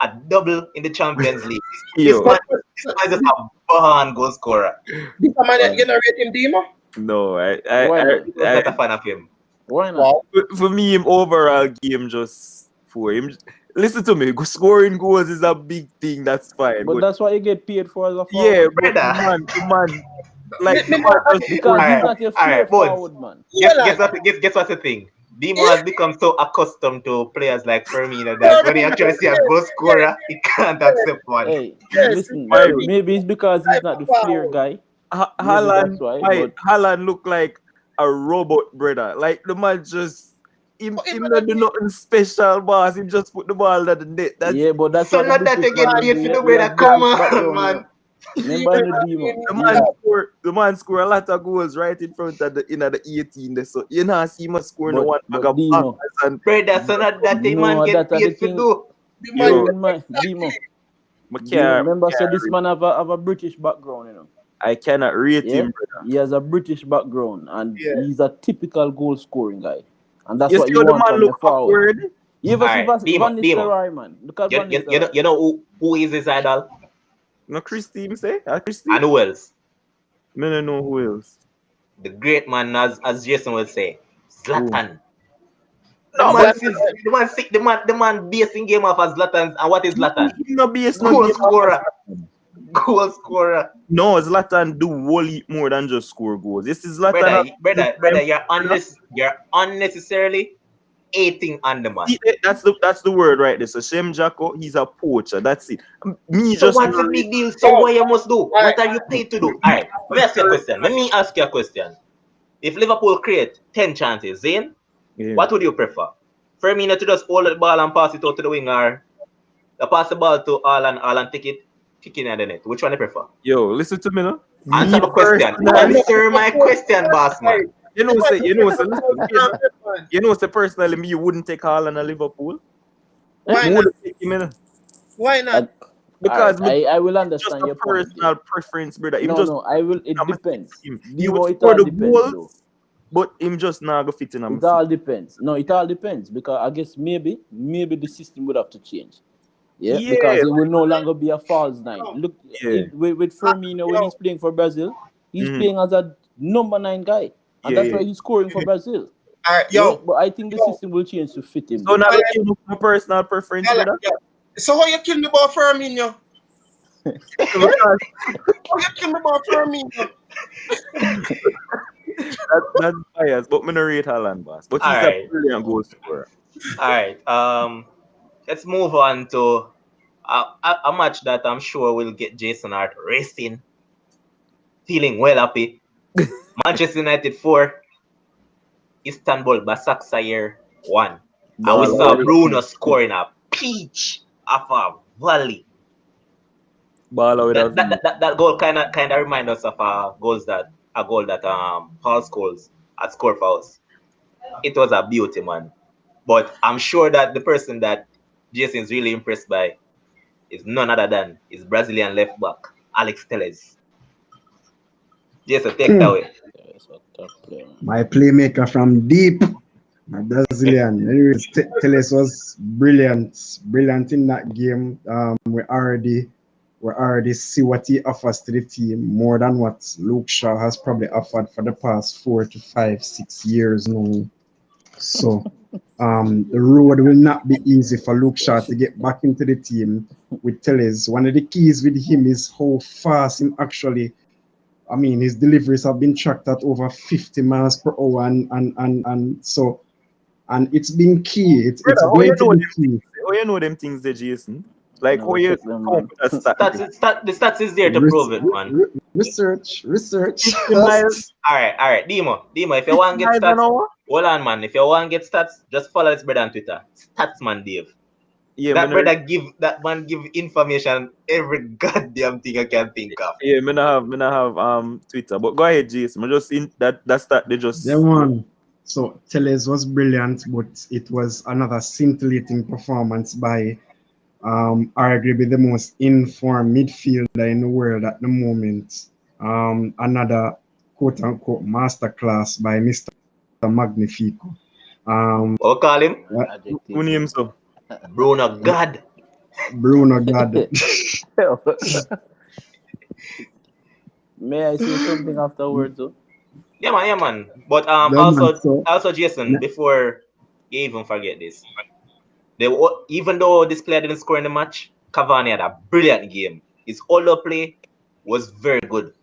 a double in the Champions League. This Yo, man, this man is just a born goal scorer. This a man that Why? generate him Demo? no, Why not? I was not a fan of him. Why not? Wow. for me, him overall game just for him. Listen to me, scoring goals is a big thing. That's fine, But but that's what you get paid for as a yeah, forward. but Brother. like Me the know, man just Because All he's right, not your all fair right, Bones. forward, man. Guess what's the thing? Demo has become so accustomed to players like Firmino that when he actually see a goal scorer, he can't accept one. Hey, Yes, listen, Why? maybe it's because he's type not of the flair power. guy. Maybe that's why. But Haaland look like a robot, brother. Like the man just him not do nothing special, boss. Him just put the ball at the net. That's yeah, but that's So what the not that British you get man paid do. for the He brother. have Come British on, background, man. Remember in the demo. the man score a lot of goals right in front of the 18 there. So you know see him score no one bag But of Demo, bangers and Brother, so not that the man no, get that are the paid for thing. do. The man yo, Bear in mind, Demo. I Remember, so this man have a British background, you know. I cannot rate Yeah, him, brother. he has a British background, and Yeah. he's a typical goal scoring guy, and that's You what see you how the want man from the look forward. awkward? Even All see right, Van Demo. Nistelrooy, man. Look at Van You Nistelrooy. know who is his idol No Christy, him say? Christy? and who else? Me no know who else. The great man, as Jason would say, Who? Zlatan. The No, man but is the man sick. The man basing game off as Zlatan. And what is Zlatan? he no base no Goal game. scorer. Goal scorer. No, Zlatan do whole heap more than just score goals. This is Zlatan. Brother, you're unnecessarily hating on the man. See, that's the word right there. So Shem Jacko, he's a poacher. That's it. Me So just what's the big deal? So what you must do? What are you paid to do? Alright, let me ask you a question. Let me ask you a question. If Liverpool create 10 chances, Zane, yeah. what would you prefer? Firmino to just hold the ball and pass it out to the winger, pass the ball to Alan take it, kick in at the net. Which one do you prefer? Yo, listen to me now. Answer my question. personally- Answer my question, boss man. say, personally, me, you wouldn't take Haaland at Liverpool. Why Me not? would take him in. Why not? Because I will just understand a your point. personal preference, brother. Him No, just no, I will. It I'm a depends. him. He Demo, would it score all the depends, though. goals, but him just now go fit in. It all depends. No, it all depends because I guess maybe the system would have to change. Yeah, Yeah. because it will no longer be a false nine. Look, Yeah. with Firmino when he's playing for Brazil, he's playing as a number 9 guy, and that's why he's scoring for Brazil. All right, Yeah, but I think the system will change to fit him. So now we came up with my personal preference, I like brother. that. So how you kill me about Firmino? Because How you kill me about Firmino? that's biased, but me no rate Haaland, boss. But he's Alright. a brilliant goal scorer. Alright. Let's move on to a match that I'm sure will get Jason Hart racing, feeling well happy. Manchester United 4, Istanbul Başakşehir 1. And we saw Bruno scoring a peach off a volley. Baller with That goal kind of remind us of a goal that Paul Scholes had scored for us. It was a beauty, man. But I'm sure that the person that Jason is really impressed by is none other than his Brazilian left back, Alex Telles. Jason, take it away. My playmaker from deep, my Brazilian. Anyways, Teles was brilliant in that game. We already see what he offers to the team more than what Luke Shaw has probably offered for the past 4 to 5, 6 years now. So the road will not be easy for Luke Shaw to get back into the team with Teles. One of the keys with him is how fast him actually. I mean, his deliveries have been tracked at over 50 miles per hour, and so it's been key. It's going to be key. How you know them things there, Jason? Like No, how you check them, man. a stat? The stats is there to prove it, man. Research. 50 miles. Alright, Demo, if you want to get stats, hold on, man. If you want to get stats, just follow this brother on Twitter. Statsman Dave. Yeah, That brother that man give information every goddamn thing I can think of. yeah, me not have Twitter. But go ahead, Jason. I just in that's that they Yeah, just one. So Tellez was brilliant, but it was another scintillating performance by arguably the most informed midfielder in the world at the moment. Another quote unquote masterclass by Mr. Magnifico. Um, What call him? what- who Adjective. name so? Bruno God. Bruno God. May I say something afterwards, though? Yeah man. But Yeah, man. also Jason, before you even forget this, even though this player didn't score in the match, Cavani had a brilliant game. His all play was very good.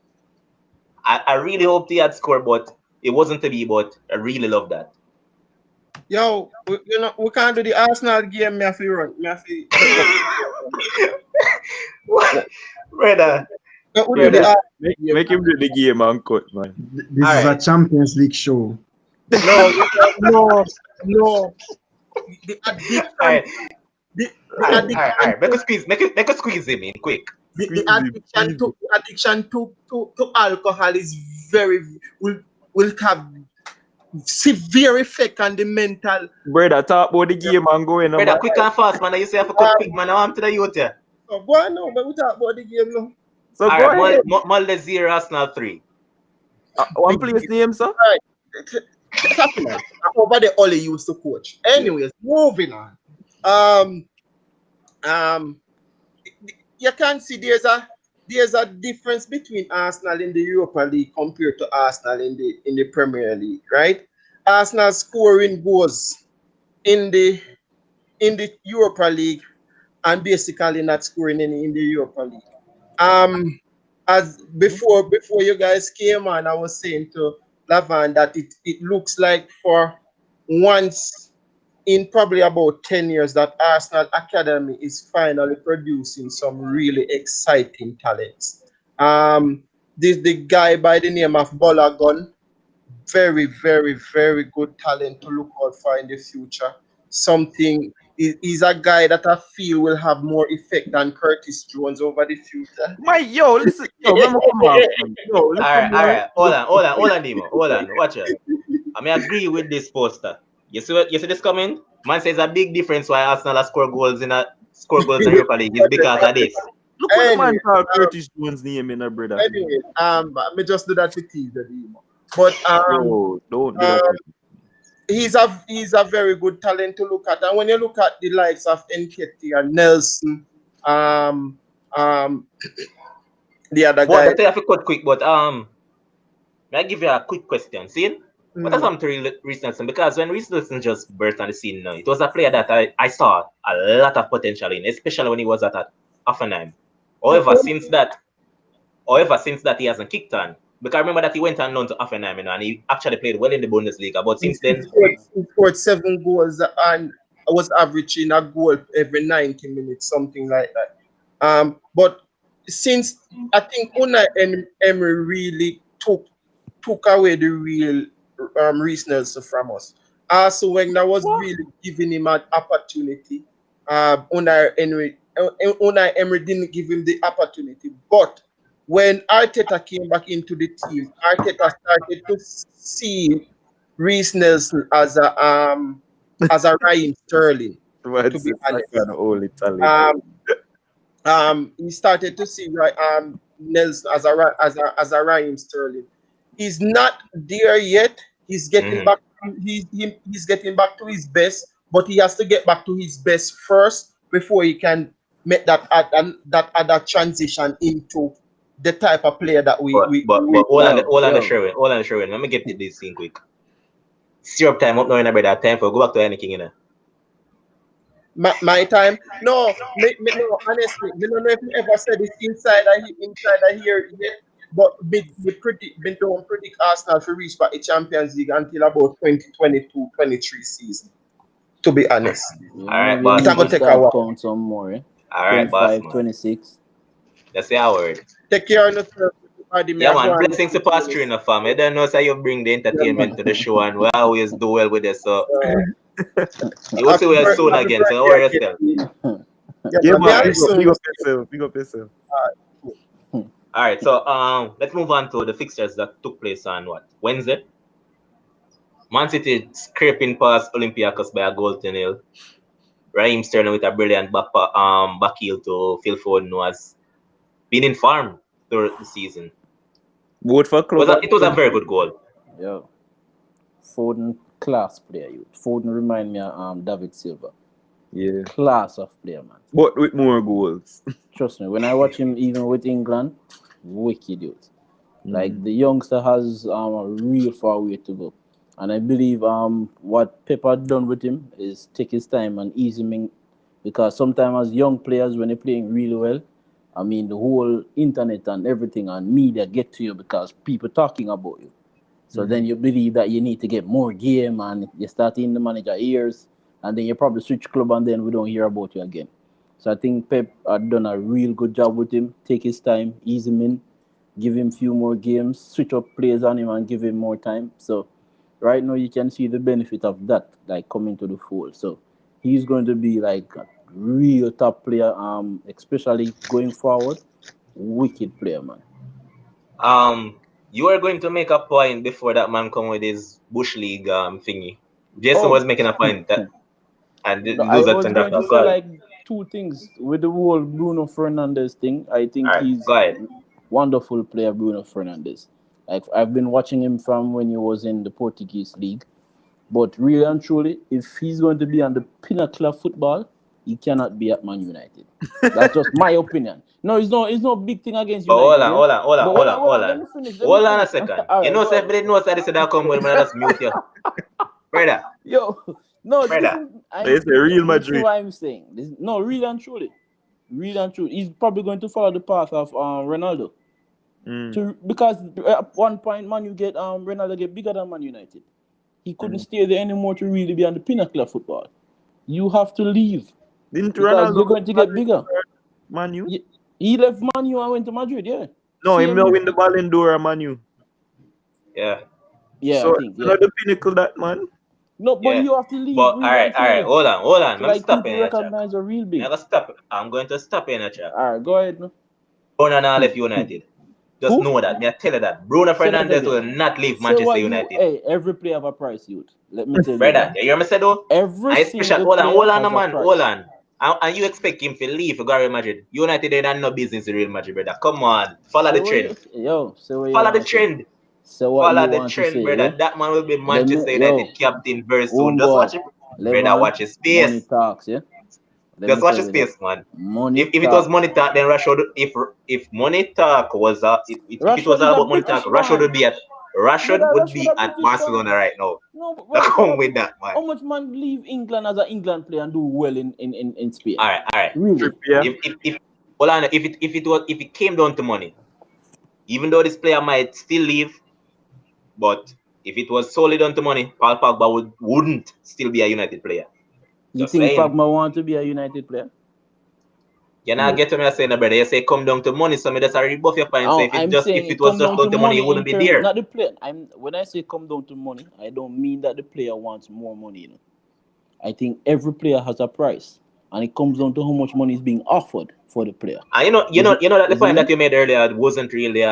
I really hoped he had scored, but it wasn't to be. But I really love that. Yo, we can't do the Arsenal game. Me have to run. Me have to head up. What? Brother, We do the brother. Arsenal game. Make him do the game and cut, man. This All is a right. Champions League show. No, no. The addiction, All right. the All addiction right. Make a squeeze him in quick. the Squeeze him, addiction squeeze him. to alcohol is very will have severe effect on the mental. Brother, talk about the game and go in, Brother, man. quick and fast, man. You say I have to cut quick, man. I want to the youth here. So go on now, but we talk about the game now. So All go right. ahead. Molde 0, Arsenal 3. One place name, sir. Talking about over the Oli used to coach. Anyways, moving on. Um, you can see there's a difference between Arsenal in the Europa League compared to Arsenal in the Premier League, right? Arsenal scoring goals in the Europa League and basically not scoring any in the Europa League. As before you guys came on, I was saying to Lavan that it looks like for once in probably about 10 years that Arsenal Academy is finally producing some really exciting talents. The guy by the name of Bolagon, very, very, very good talent to look out for in the future. Something he's a guy that I feel will have more effect than Curtis Jones over the future. My yo, listen, yo, remember come on, man. Yo, All listen, right. man. Hold on, Demo. Hold on. Watch it. I may agree with this poster. You see this coming? Man says a big difference why Arsenal score goals in Europa League is because of this. Look what the man Anyway, called Curtis Jones' name in, brother. but me just do that to tease the Demo. But Yo, don't do that. he's a very good talent to look at. And when you look at the likes of Nketiah and Nelson, um, um, the other But guy, I have to cut quick. But may I give you a quick question? See, what has happened to Reece Nelson? Because when Reece Nelson just burst on the scene now, it was a player that I saw a lot of potential in, especially when he was at Hoffenheim. However, since that he hasn't kicked on. Because I remember that he went on loan to Hoffenheim, and he actually played well in the Bundesliga. But since then, he scored 7 goals and was averaging a goal every 90 minutes, something like that. But since I think Unai Emery really took away the real Reece Nelson from us. So when I was really giving him an opportunity, Unai Emery didn't give him the opportunity. But when Arteta came back into the team, Arteta started to see Reece Nelson as a Ryan Sterling, to What's be this? I honest. kind of only talent. He started to see Nelson as a Ryan Sterling. He's not there yet. He's getting back. He's getting back to his best, but he has to get back to his best first before he can make that other transition into the type of player that we but hold on the Yo. Sherwin. Let me get this thing quick. Syrup time up now in a brother. Time for go back to anything, you know. my time. No, no. Honestly, I don't know if you ever said this inside I hear yet, but me don't predict Arsenal to reach back the Champions League until about 2022-23 season. To be honest, You All right, know, boss we need gonna to man. take a start while. count some more, eh? All right, boss 25, man. 26. That's the word. Take care of yourself, everybody. Me Yeah, I go man. and Blessings to listen to pass through this. in the fam. I don't know how you bring the Yeah, entertainment man. to the show, and we always do well with it. So You will see where soon Happy again. So don't birthday worry again. yourself. Yeah, Yeah, man. Me man. and soon. Big up yourself. Big up yourself. All right. So let's move on to the fixtures that took place on what Wednesday. Man City scraping past Olympiacos by a goal to nil. Raheem Sterling with a brilliant back heel to Phil Foden, who has been in farm throughout the season. Both for It was club. a very good goal. Yo, Foden, class player. You. Foden remind me of David Silva. Yeah. Class of player, man. But with more goals. Trust me, when I watch him, even with England, wicked youth. Like the youngster has a real far way to go, and I believe what Pep had done with him is take his time and ease him in, because sometimes as young players when they're playing really well, I mean the whole internet and everything and media get to you because people talking about you. So then you believe that you need to get more game and you start in the manager ears, and then you probably switch club and then we don't hear about you again. So I think Pep had done a real good job with him. Take his time, ease him in, give him few more games, switch up players on him and give him more time. So right now you can see the benefit of that, like coming to the fold. So he's going to be like a real top player, especially going forward. Wicked player, man. You are going to make a point before that man come with his bush league thingy. Jason Oh, was making a point that, and no, those I are was turned off. going to Go say ahead. like two things with the whole Bruno Fernandes thing. I All think right, he's go ahead. wonderful player, Bruno Fernandes. Like I've been watching him from when he was in the Portuguese league. But really and truly, if he's going to be on the pinnacle of football, he cannot be at Man United. That's just my opinion. No, it's no big thing against But United, yeah. But hold hold on. Let on. me finish. Let me Hold on a finish. second. All You right, know, go say, ahead. everybody knows that this is that come with me. Just mute you, brother, Yo, no, brother. listen. They say Real Listen Madrid. what I'm saying. No, really and truly, he's probably going to follow the path of Ronaldo. Because at one point, man, you get Ronaldo get bigger than Man United. He couldn't stay there anymore to really be on the pinnacle of football. You have to leave Didn't because Ronaldo you're go going to to get Madrid bigger. or Man U? He left Man U and went to Madrid. Yeah, No, him now CMU. win the Ballon d'Or at Man U. Yeah, Yeah, I So think it's yeah. not the pinnacle that man. No, but yeah. you have to leave But really and all right. truly Hold on. to I'm like stopping people in the chat. recognize a real I'm big. gonna stop. I'm going to stop in the chat. All right, go ahead. No? Bruno not left United. Just Who? know that. Me I tell you that. Bruno Say that Fernandes will again. not leave Say Manchester what you. United. Hey, every player have a price, youth. Let me tell you Brother, that. you hear me say though? Every I special. single player Hold on, has a man. Hold price. on. And you expect him to leave for Real Madrid? United they don't no business in Real Madrid, brother. Come on, follow Say the what you. trend. Yo, say what you Follow the want to say. trend. Say what Follow you the want to trend, say. Yeah. brother. That man will be Let me. Manchester Yo, United captain very soon. Just homeboy. watch it, brother. Levon. Watch his Money space. talks. Yeah. Let me Just watch tell his you that. space, man. Money If it was money talks. talk, then Rashford. If money talk was if it was Rashford all is a about money talk, British man. Rashford Brother, would Rashford be a at British man. Barcelona right now. No, but Now Rashford come a with British. that, man. How much man leave England as an England player and do well in Spain? All right. Really? Trippier. If hold on, if it came down to money, even though this player might still leave, but if it was solely down to money, Paul Pogba wouldn't still be a United player. You Just think saying. Pogba want to be a United player? You not get to me saying, brother. You say come down to money, so me just a rebuff your point. So Oh, I'm saying if it it was come just down to down to money, he money in wouldn't be terms, there. not the player. I'm when I say come down to money, I don't mean that the player wants more money. You know, I think every player has a price, and it comes down to how much money is being offered for the player. And you know that the point that you made earlier wasn't really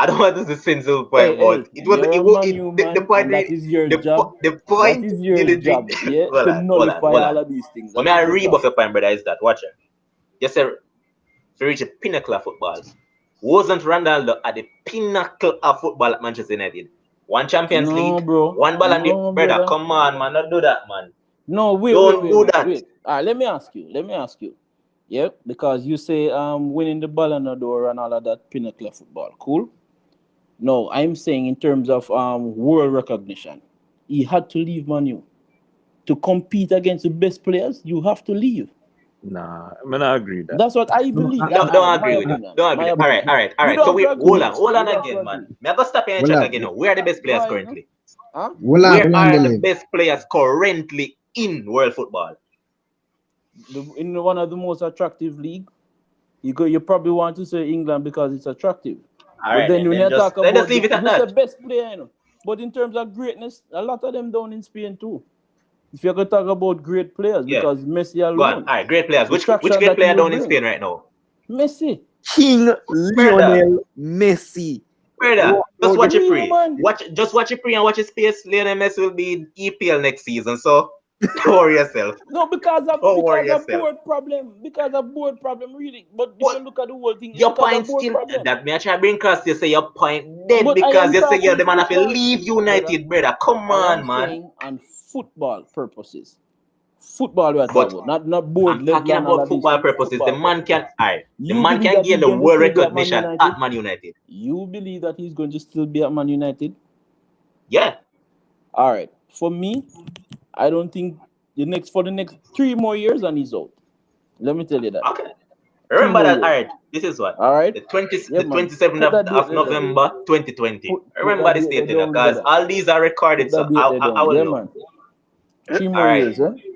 I don't want to say sensible point, Hey, but it was you're a man, you the man, point and that is your job. the That point is your really job, yeah, hold to on, nullify hold all on. of these things. When That I is your rebuff job. your point, brother, is that watch it. You say to reach the pinnacle of football. Wasn't Ronaldo at the pinnacle of football at Manchester United? One Champions No, League, bro. one Ballon d'Or. No, Brother, brother. come on, man, don't do that, man. No, Don't do that. All right, let me ask you. Yeah, because you say winning the Ballon d'Or and all of that pinnacle of football. Cool. No, I'm saying in terms of world recognition, he had to leave Manu to compete against the best players. You have to leave. Nah, I'm not agree that. That's what I No, believe. No, don't My agree with you. opinion. Don't My agree. All right, opinion. all You right. So don't we have to agree. hold You on don't have to again, agree. man. Me I go stop in the well, chat again now. Where are the best Go players ahead, no? currently? Huh? Where are the Believe. best players currently in world football? In one of the most attractive league, you probably want to say England because it's attractive. All But right, then when then you talk just let us about leave it at we say that. best player, you know. But in terms of greatness, a lot of them down in Spain too. If you're gonna talk about great players, Yeah. because Messi Go on. All alone, right, great players. the Which traction great that he player will down in bring. Spain right now? Messi. King Brother, Lionel Messi. brother. Just The watch it Real pre. man. Watch it pre and watch his pace. Lionel Messi will be in EPL next season. So don't worry yourself. No, Don't worry because of yourself. board problem. Because of board problem, really. But if you But look at the whole thing, it's your because of point board still problem. that me I try to bring across you say your point dead But I because am you say you're talking the man have to football, leave brother. United, brother. Come I am on, man. saying on football purposes. Football we are But talking about, not board I'm level talking and all about of these football things. purposes. The Football man can purposes. alright. The You man believe can that gain he's the going to world still be at Man recognition United? at Man United. You believe that he's going to still be at Man United? Yeah. All right. For me, I don't think for the next 3 more years and he's out. Let me tell you that. Okay. Three Remember more that. years. Alright. This is what All right. the 20 Yeah, the man. 27th Put that date of there down. November 2020. Put Remember that this date there date, down, because brother. all these are recorded, Put that so date there I down. will Yeah, know. man. 3 more Alright. years, eh? Three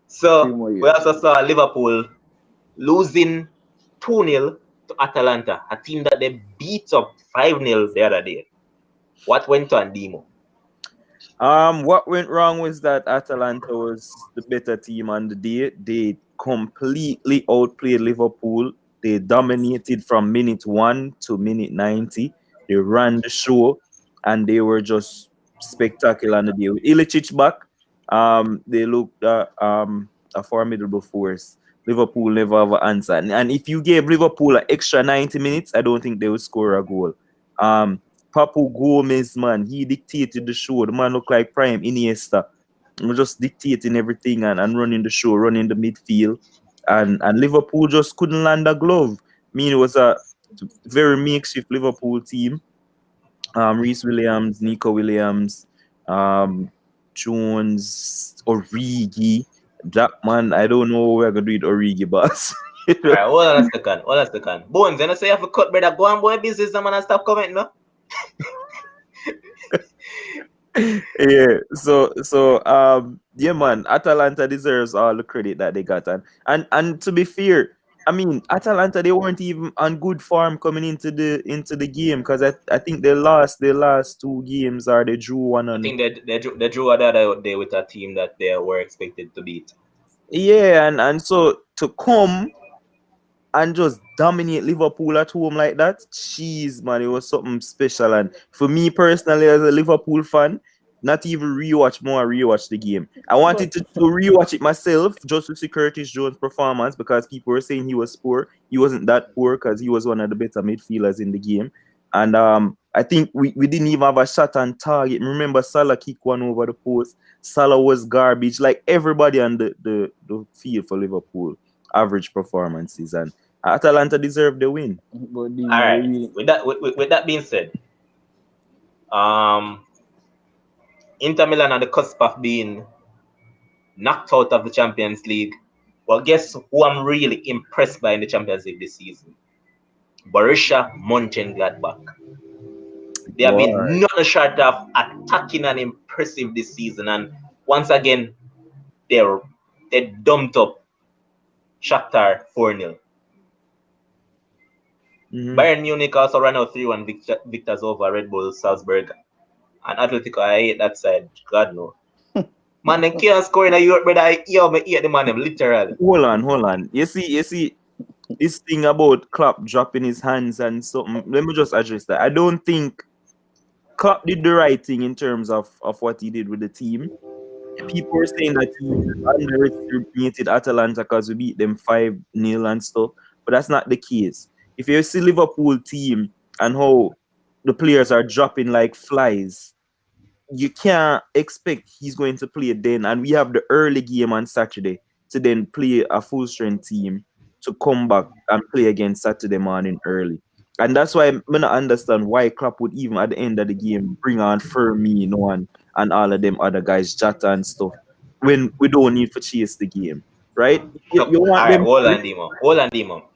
So more we years. also saw Liverpool losing 2-0 to Atalanta, a team that they beat up 5-0 the other day. What went on, Demo? What went wrong was that Atalanta was the better team on the day. They completely outplayed Liverpool. They dominated from minute 1 to minute 90. They ran the show, and they were just spectacular on the day. With Ilicic back, they looked a formidable force. Liverpool never have an answer. And if you gave Liverpool an extra 90 minutes, I don't think they would score a goal. Um, Papu Gomez, man, he dictated the show. The man looked like prime Iniesta. He was just dictating everything and running the show, running the midfield. And Liverpool just couldn't land a glove. I mean, it was a very makeshift Liverpool team. Reese Williams, Nico Williams, um, Jones, Origi. That man, I don't know what we're gonna do with Origi, boss. Alright, hold on a second. Hold on a second. Bones, you know say you have to cut, brother. Go on, boy, business, man, and stop commenting, no? Yeah, yeah, man, Atalanta deserves all the credit that they got. And to be fair, I mean, Atalanta, they weren't even on good form coming into the game, because I think they lost their last two games, or they drew one I on. think they drew the other day with a team that they were expected to beat. Yeah, and so to come and just dominate Liverpool at home like that, jeez, man, it was something special. And for me personally, as a Liverpool fan, not even rewatch the game. I wanted But to rewatch it myself just to see Curtis Jones' performance, because people were saying he was poor. He wasn't that poor, because he was one of the better midfielders in the game. And I think we didn't even have a shot on target. Remember, Salah kicked one over the post. Salah was garbage. Like everybody on the field for Liverpool, average performances. And Atalanta deserved the win. Alright. With that being said, Inter Milan on the cusp of being knocked out of the Champions League. Well, guess who I'm really impressed by in the Champions League this season? Borussia Mönchengladbach. They have been Boy. nothing short of attacking and impressive this season. And once again, they dumped up Shakhtar 4-0. Mm-hmm. Bayern Munich also ran out 3-1 victors over Red Bull Salzburg. And Atletico, I hate that side. God no. Man, they can't score in a Europe, brother. I hate the man, them, literally. Hold on. You see, this thing about Klopp dropping his hands and something. Let me just address that. I don't think Klopp did the right thing in terms of what he did with the team. People were saying that he underestimated Atalanta because we beat them 5-0 and stuff, but that's not the case. If you see Liverpool team and how the players are dropping like flies, you can't expect he's going to play then. And we have the early game on Saturday to then play a full strength team to come back and play again Saturday morning early. And that's why I don't understand why Klopp would even at the end of the game bring on Firmino and all of them other guys, Jata and stuff, when we don't need to chase the game, right? So, You want alright, them. hold on, Demo. Hold on, Demo.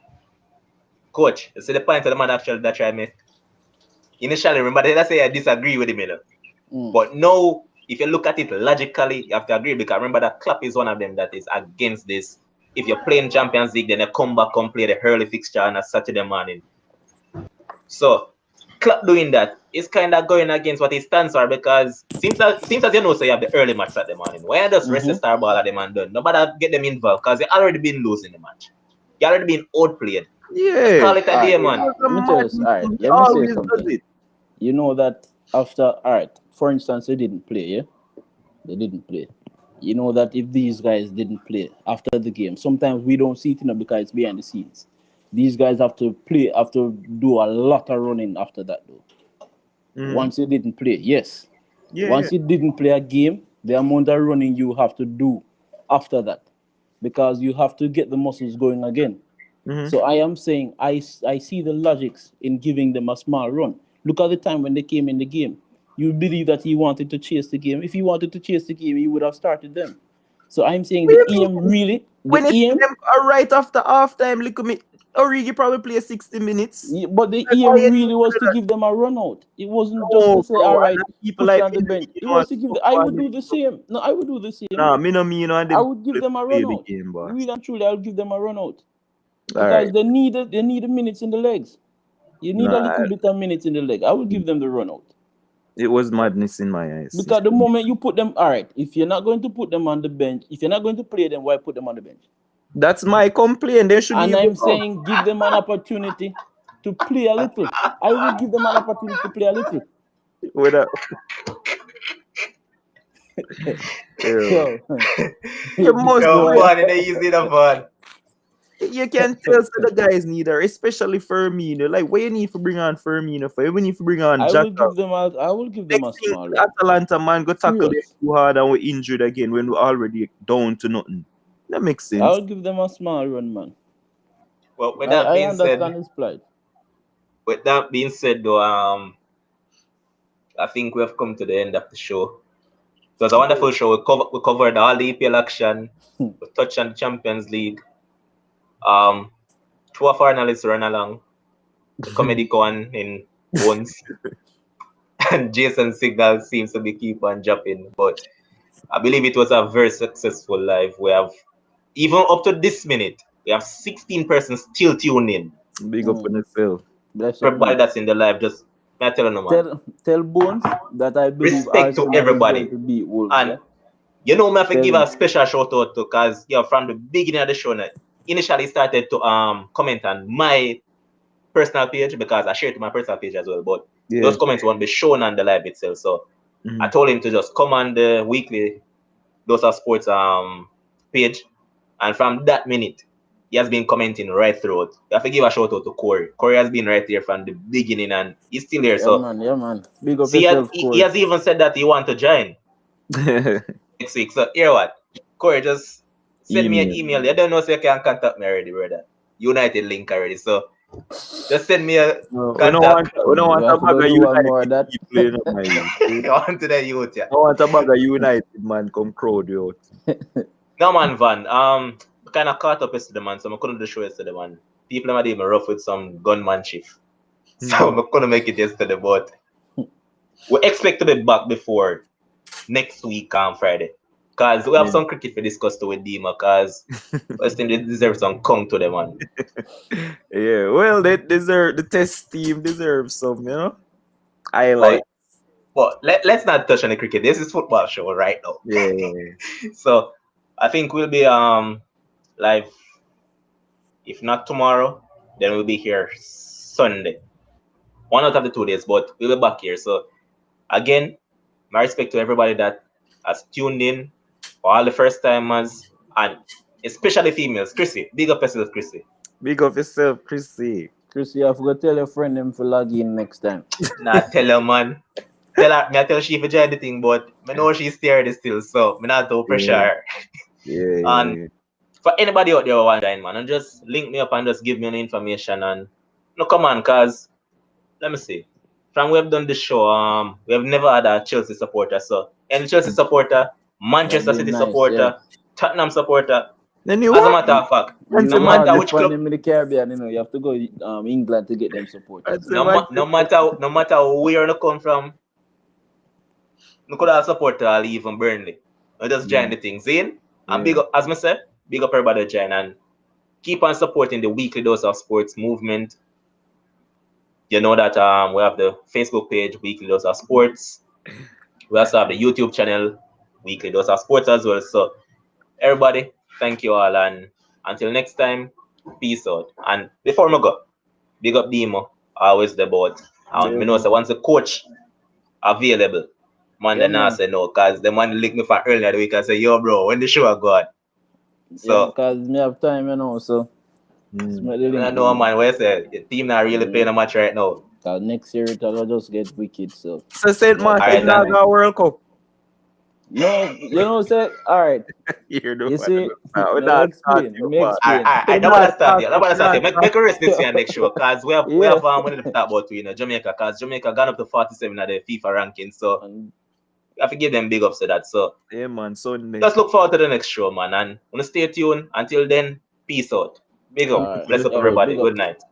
Coach, you see the point of the man actually that I make? Initially, remember, let's say I disagree with him, you know. But now, if you look at it logically, you have to agree, because remember that Klopp is one of them that is against this. If you're playing Champions League, then you come back and play the early fixture on a Saturday morning. So, Klopp doing that is kind of going against what his stance are because seems as you know, so you have the early match at the morning. Why you just rest the star ball at them and done? Nobody get them involved because they already been losing the match. You already been outplayed. Just Yeah. call it a day, Alright, man. It was a let me tell you. madness Alright, thing. He let me say always does something. it. You know that after, alright, for instance, they didn't play, yeah? They didn't play. You know that if these guys didn't play after the game, sometimes we don't see it, because it's behind the scenes. These guys have to play, have to do a lot of running after that, though. Mhm. Once you didn't play, yes. Yeah, yeah. Once you didn't play a game, the amount of running you have to do after that, because you have to get the muscles going again. Mhm. So I am saying I see the logics in giving them a small run. Look at the time when they came in the game. You believe that he wanted to chase the game. If he wanted to chase the game, he would have started them. So I'm saying What the do you aim mean? really, the When you see aim, them right after halftime, look at me. Origi probably play 60 minutes. but the Like, why aim you really doing was to that? give them a run out. It wasn't just No, to say, all bro. And right, then people put you like on the bench. It Minamino was and to give stuff. the, I would do the same. No, I would do the same. Nah, Minamino and I them would give people them a play run the out. game, boss. Really and truly, I would give them a run out. All Because right. they need the minutes in the legs. You need a Nah, little bit of minutes in the leg. I will give them the run out. it was madness in my eyes. Because the moment you put them, all right, if you're not going to put them on the bench, if you're not going to play them, why put them on the bench? That's my complaint. They shouldn't And even I'm come. saying give them an opportunity to play a little. I will give them an opportunity to play a little. With a, yeah. Yo, You this must Yo, do boy. it. fun and easy the fun. You can tell so the guys need her, especially Firmino. Like, what you need to bring on Firmino for? You need to bring on Jack. I will give them Next a thing, small run. Atalanta man go tackle them Serious. too hard and we're injured again when we're already down to nothing. That makes I sense. will give them a small run, man. Well, with that I being said, understand his plight. though, I think we have come to the end of the show. It was a wonderful show. We covered all the EPL action. We touched on the Champions League. Um, Two of our analysts run along. The comedy one in Bones and Jason Signal seems to be keep on jumping. But I believe it was a very successful live. We have even up to this minute, we have 16 persons still tuned in. Big up on yourself. Bless up, Everybody man. that's in the live, just I tell you, no, man. Tell Bones that I believe Respect to Arsenal is going everybody. to beat Wolves. And Yeah, you know, me have to tell give a him. special shout out to because from the beginning of the show, initially started to comment on my personal page because I shared to my personal page as well. But Yeah. those comments won't be shown on the live itself. So I Mhm. told him to just come on the weekly Those Are Sports page, and from that minute, he has been commenting right throughout. You have to give a shout out to Corey. Corey has been right there from the beginning, and he's still here. Yeah, So man. Yeah, man. Big up see, yourself, he Corey. has even said that he want to join next week. So here what, Corey, just send me an Email. email. You don't know, so you can contact me already, brother. United link already. So just send me a No, contact. we don't want We a have to bag go of do one more of United that. people in my youth. On to the youth, yeah. I want a bag of United man come crowd you out. No man, Van. Kind of caught up yesterday, man. So I couldn't do the show yesterday, man. People might even rough with some gunmanship. So I couldn't make it yesterday, but we expect to be back before next week on Friday. Because we have Yeah. some cricket to discuss to with Dima, because West Indies deserve some kung to them, man. Yeah, well, they deserve the test team deserves some, But highlight. let's not touch on the cricket. This is football show right now. Yeah, So I think we'll be live, if not tomorrow, then we'll be here Sunday. One out of the 2 days, but we'll be back here. So again, my respect to everybody that has tuned in, for all the first timers, and especially females. Chrissy, big up yourself, Chrissy. big of yourself, Chrissy. Chrissy, I forgot to tell your friend them to log in next time. Nah, tell her, man. Tell her, me I tell she if you join the thing, but I know she's scared still, so me not too pressure Yeah, her. yeah, And yeah. for anybody out there who want to join, man, and just link me up and just give me the information and no, come on, cause let me see. From we have done this show, we have never had a Chelsea supporter. So any Chelsea supporter, You're Manchester being City nice, yeah. supporter, Tottenham supporter, Then you as a what? matter of fact, And You no say man, matter hardly which find club, them in the Caribbean, You have to go England to get them and supporters. say man, no matter where you come from, you could have support even Burnley. You just join the thing, see? And yeah. big up, as I said, big up everybody join and keep on supporting the weekly dose of sports movement. You know that we have the Facebook page, Weekly Dose of Sports. We also have the YouTube channel, Weekly Dose of Sports as well. So everybody, thank you all, and until next time, peace out. And before we go, big up Demo, always the boat. And Yeah, me know man. say once the coach available, man, Yeah, then I man. say no, cause the man lick me for earlier the week and say, yo, bro, when the show go on. Yeah, So because me have time, so it's Mm. my the I link, know, man. man, where say the team not really Mm. playing a match right now. Cause next year it'll just get wicked, so So Saint me have All Martin right, time, now and got World Cup. No, say, all right. You know You what? see, We let me not start explain. Let you, me man. explain. I We don't not understand start you. I you. don't We understand not you. start Make a rest this year next show, cause we Yeah. have we need to talk about Jamaica, cause Jamaica gone up to 47 at the FIFA ranking, so And, I have to give them big ups to that. So yeah, man. Sunday. just look forward to the next show, man, and wanna stay tuned. Until then, peace out. Big up, all right. bless up Yeah, well, everybody. big up. Good night.